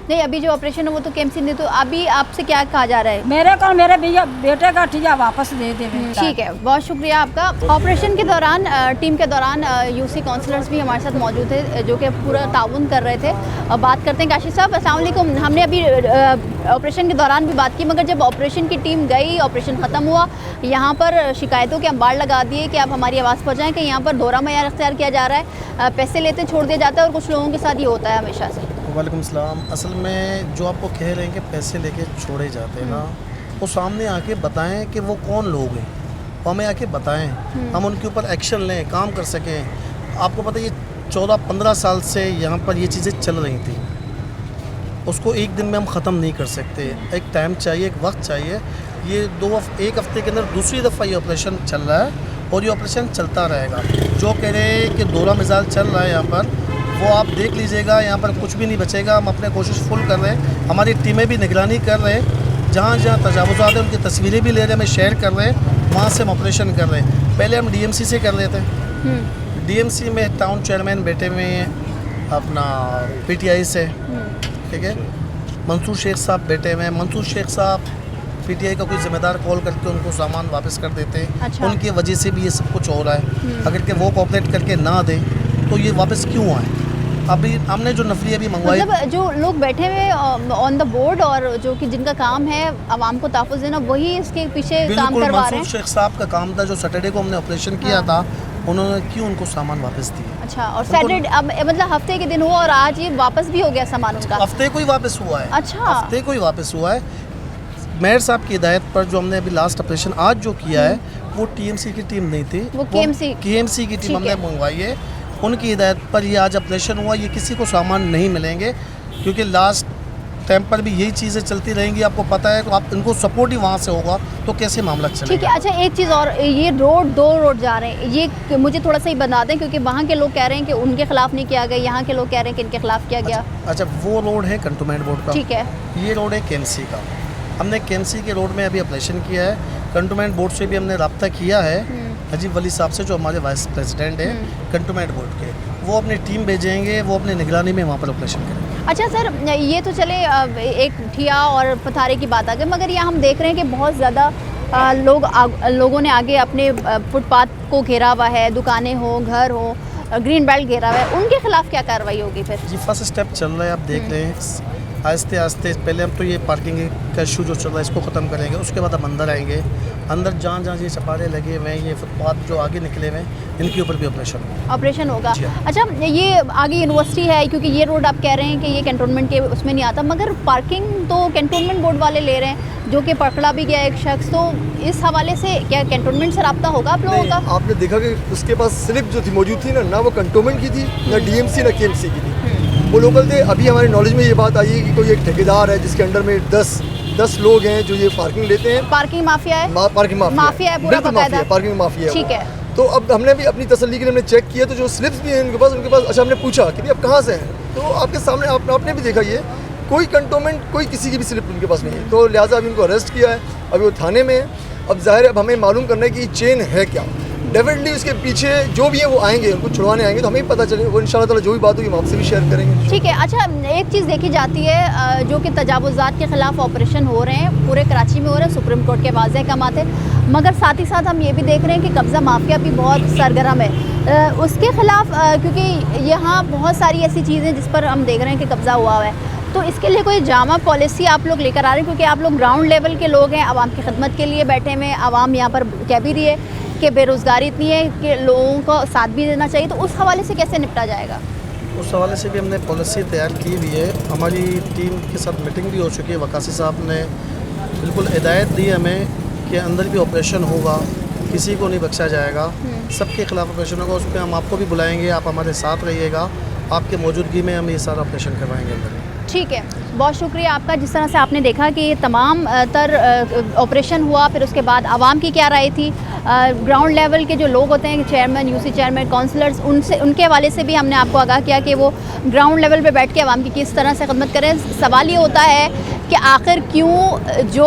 नहीं, अभी जो ऑपरेशन है वो तो KMC नहीं, तो अभी आपसे क्या कहा जा रहा है? मेरे को मेरे बेटे का ठिया वापस दे दे। ठीक है, बहुत शुक्रिया आपका। ऑपरेशन के दौरान टीम के दौरान UC काउंसलर्स भी हमारे साथ मौजूद थे जो कि पूरा ताउन कर रहे थे। बात करते हैं काशिफ साहब। अस्सलाम वालेकुम। हमने अभी ऑपरेशन के दौरान भी बात की, मगर जब ऑपरेशन की टीम गई, ऑपरेशन ख़त्म हुआ, यहाँ पर शिकायतों के अंबार लगा दिए कि आप हमारी आवाज़ पहुँचाएँ कि यहाँ पर दोहरा मयार अख्तियार किया जा रहा है, पैसे लेते छोड़ दिया जाता है और कुछ लोगों के साथ ये होता है हमेशा से। वालेकुम सलाम। असल में जो आपको कह रहे हैं कि पैसे लेके छोड़े जाते हैं ना, वो सामने आके बताएं कि वो कौन लोग हैं, वो हमें आके बताएं, हम उनके ऊपर एक्शन लें, काम कर सकें। आपको पता है ये 14-15 साल से यहाँ पर ये चीज़ें चल रही थी, उसको एक दिन में हम ख़त्म नहीं कर सकते। एक टाइम चाहिए, एक वक्त चाहिए। ये 1 हफ्ते के अंदर दूसरी दफ़ा ये ऑपरेशन चल रहा है और ये ऑपरेशन चलता रहेगा। जो कह रहे हैं कि दोहरा मिसाल चल रहा है यहाँ पर, वो आप देख लीजिएगा, यहाँ पर कुछ भी नहीं बचेगा। हम अपने कोशिश फुल कर रहे हैं, हमारी टीमें भी निगरानी कर रहे हैं, जहाँ जहाँ तजावुज़ात हैं उनकी तस्वीरें भी ले रहे हैं, हमें शेयर कर रहे हैं, वहाँ से हम ऑपरेशन कर रहे हैं। पहले हम DMC से कर रहे थे, DMC में टाउन चेयरमैन बैठे हुए हैं अपना PTI से, ठीक है, मंसूर शेख साहब बैठे हुए हैं। मंसूर शेख साहब PTI का कोई ज़िम्मेदार कॉल करके उनको सामान वापस कर देते हैं। अच्छा। उनकी वजह से भी ये सब कुछ हो रहा है। अगर कि वो कोऑपरेट करके ना दें तो ये वापस क्यों आए? अभी हमने जो नफरी अभी मंगवाई, मतलब जो लोग बैठे हुए ऑन द बोर्ड और जो कि जिनका काम है आवाम को तहफ़्फ़ुज़ देना, वही इसके पीछे काम बिल्कुल करवा रहे मंसूर हैं। शेख साहब का काम था, जो सैटरडे को हमने ऑपरेशन किया था, उन्होंने क्यों उनको सामान वापस दिया। अच्छा, और सैटरडे अब मतलब हफ्ते के दिन हुआ और आज ये वापस भी हो गया सामान उनका? हफ्ते को ही वापस हुआ है। अच्छा, हफ्ते को ही वापस हुआ है। मेयर साहब की हिदायत पर जो हमने अभी लास्ट ऑपरेशन आज जो किया है, वो टीएमसी की टीम नहीं थी, वो KMC की टीम हमने मंगवाई है। उनकी हिदायत पर ये आज ऑपरेशन हुआ। ये किसी को सामान नहीं मिलेंगे, क्योंकि लास्ट टाइम पर भी यही चीज़ें चलती रहेंगी। आपको पता है, तो आप इनको सपोर्ट ही वहाँ से होगा तो कैसे मामला चलेगा। ठीक है। अच्छा, एक चीज़ और, ये दो रोड जा रहे हैं, ये मुझे थोड़ा सा ही बता दें, क्योंकि वहाँ के लोग कह रहे हैं कि उनके खिलाफ नहीं किया गया, यहाँ के लोग कह रहे हैं कि इनके खिलाफ किया गया। अच्छा, वो रोड है कंटोनमेंट बोर्ड का। ठीक है। ये रोड है केएमसी का। हमने केएमसी के रोड में अभी ऑपरेशन किया है। कंटोनमेंट बोर्ड से भी हमने रब्ता किया है, अजीब वली साहब से, जो हमारे वाइस प्रेसिडेंट है कंटोनमेंट बोर्ड के। वो अपनी टीम भेजेंगे, वो अपनी निगरानी में वहाँ पर ऑपरेशन करेंगे। अच्छा सर, ये तो चले एक ठिया और पथारे की बात आ गई, मगर यहाँ हम देख रहे हैं कि बहुत ज़्यादा लोगों ने आगे अपने फुटपाथ को घेरा हुआ है, दुकानें हो, घर हो, ग्रीन बेल्ट घेरा हुआ है, उनके खिलाफ क्या कार्रवाई होगी फिर? जी, फर्स्ट स्टेप चल रहा है, आप देख रहे हैं। आहिस्ते आहिस्ते पहले हम तो ये पार्किंग का इशू जो चल रहा है इसको ख़त्म करेंगे, उसके बाद हम अंदर आएंगे। अंदर जहाँ जहाँ ये चपारे लगे हुए हैं, ये फुटपाथ जो आगे निकले हुए हैं, इनके ऊपर भी ऑपरेशन होगा। अच्छा, ये आगे यूनिवर्सिटी है, क्योंकि ये रोड आप कह रहे हैं कि ये कैंटोनमेंट के उसमें नहीं आता, मगर पार्किंग तो कैंटोनमेंट बोर्ड वाले ले रहे हैं, जो कि पकड़ा भी गया एक शख्स। तो इस हवाले से क्या कैंटोनमेंट से रब्ता होगा आप लोगों का? आपने देखा कि उसके पास स्लिप जो थी मौजूद थी ना वो कंटोनमेंट की थी, ना डीएमसी ना केएमसी की थी, वो लोकल थे। अभी हमारे नॉलेज में ये बात आई है कि कोई एक ठेकेदार है जिसके अंडर में 10 लोग हैं जो ये पार्किंग लेते हैं। पार्किंग माफिया है? पार्किंग माफिया है, पूरा माफिया, पार्किंग माफिया है। ठीक है। तो अब हमने भी अपनी तसल्ली के लिए हमने चेक किया, तो जो स्लिप्स भी हैं उनके पास अच्छा, हमने पूछा कि भाई अब कहाँ से हैं, तो आपके सामने आपने भी देखा ये कोई कंटोनमेंट, कोई किसी की भी स्लिप उनके पास नहीं है। तो लिहाजा अभी उनको अरेस्ट किया है, अभी वो थाने में है। अब जाहिर है, अब हमें मालूम करना है कि चेन है क्या। डेफिनेटली उसके पीछे जो भी है वो आएंगे, उनको छुड़वाने आएंगे, तो हमें ही पता चलेगा। वो इंशाल्लाह ताला जो भी बात होगी हम आपसे भी शेयर करेंगे। ठीक है। अच्छा, एक चीज़ देखी जाती है जो कि तजावुज़ात के ख़िलाफ़ ऑपरेशन हो रहे हैं, पूरे कराची में हो रहे हैं, सुप्रीम कोर्ट के वाज़ेह अहकामात है, मगर साथ ही साथ हम ये भी देख रहे हैं कि कब्ज़ा माफिया भी बहुत सरगर्म है उसके ख़िलाफ़, क्योंकि यहाँ बहुत सारी ऐसी चीज़ें जिस पर हम देख रहे हैं कि कब्ज़ा हुआ है। तो इसके लिए कोई जामा पॉलिसी आप लोग लेकर आ रहे हैं, क्योंकि आप लोग ग्राउंड लेवल के लोग हैं, आवाम की खिदमत के लिए बैठे हुए, आवाम यहाँ पर कह भी रही है कि बेरोज़गारी इतनी है कि लोगों को साथ भी देना चाहिए, तो उस हवाले से कैसे निपटा जाएगा? उस हवाले से भी हमने पॉलिसी तैयार की हुई है। हमारी टीम के साथ मीटिंग भी हो चुकी है। वकासी साहब ने बिल्कुल हिदायत दी हमें कि अंदर भी ऑपरेशन होगा, किसी को नहीं बख्शा जाएगा, सबके खिलाफ ऑपरेशन होगा। उस पर हम आपको भी बुलाएंगे, आप हमारे साथ रहिएगा, आपके मौजूदगी में हम ये सारा ऑपरेशन करवाएंगे अंदर। ठीक है, बहुत शुक्रिया आपका। जिस तरह से आपने देखा कि तमाम ऑपरेशन हुआ, फिर उसके बाद आवाम की क्या राय थी, ग्राउंड लेवल के जो लोग होते हैं, चेयरमैन, यूसी चेयरमैन, काउंसलर्स, उनके हवाले से भी हमने आपको आगाह किया कि वो ग्राउंड लेवल पे बैठ के आवाम की किस तरह से खिदमत करें। सवाल ये होता है कि आखिर क्यों जो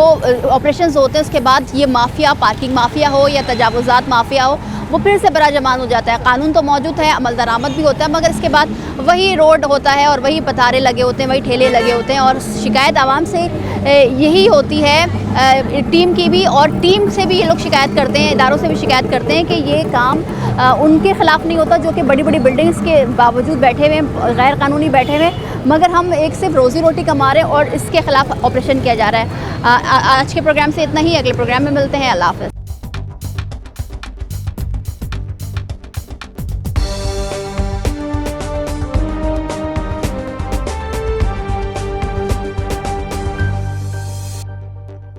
ऑपरेशंस होते हैं उसके बाद ये माफिया, पार्किंग माफिया हो या तजावुज़ात माफिया हो, वो फिर से बड़ा जमान हो जाता है। कानून तो मौजूद है, अमल दरामद भी होता है, मगर इसके बाद वही रोड होता है और वही पथारे लगे होते हैं, वही ठेले लगे होते हैं। और शिकायत आवाम से यही होती है, टीम की भी, और टीम से भी ये लोग शिकायत करते हैं, इदारों से भी शिकायत करते हैं कि ये काम उनके ख़िलाफ़ नहीं होता, जो कि बड़ी बड़ी बिल्डिंग्स के बावजूद बैठे हुए, गैर कानूनी बैठे हुए, मगर हम एक सिर्फ रोज़ी रोटी कमा रहे हैं और इसके ख़िलाफ़ ऑपरेशन किया जा रहा है। आज के प्रोग्राम से इतना ही, अगले प्रोग्राम में मिलते हैं। अल्लाह हाफ़िज़।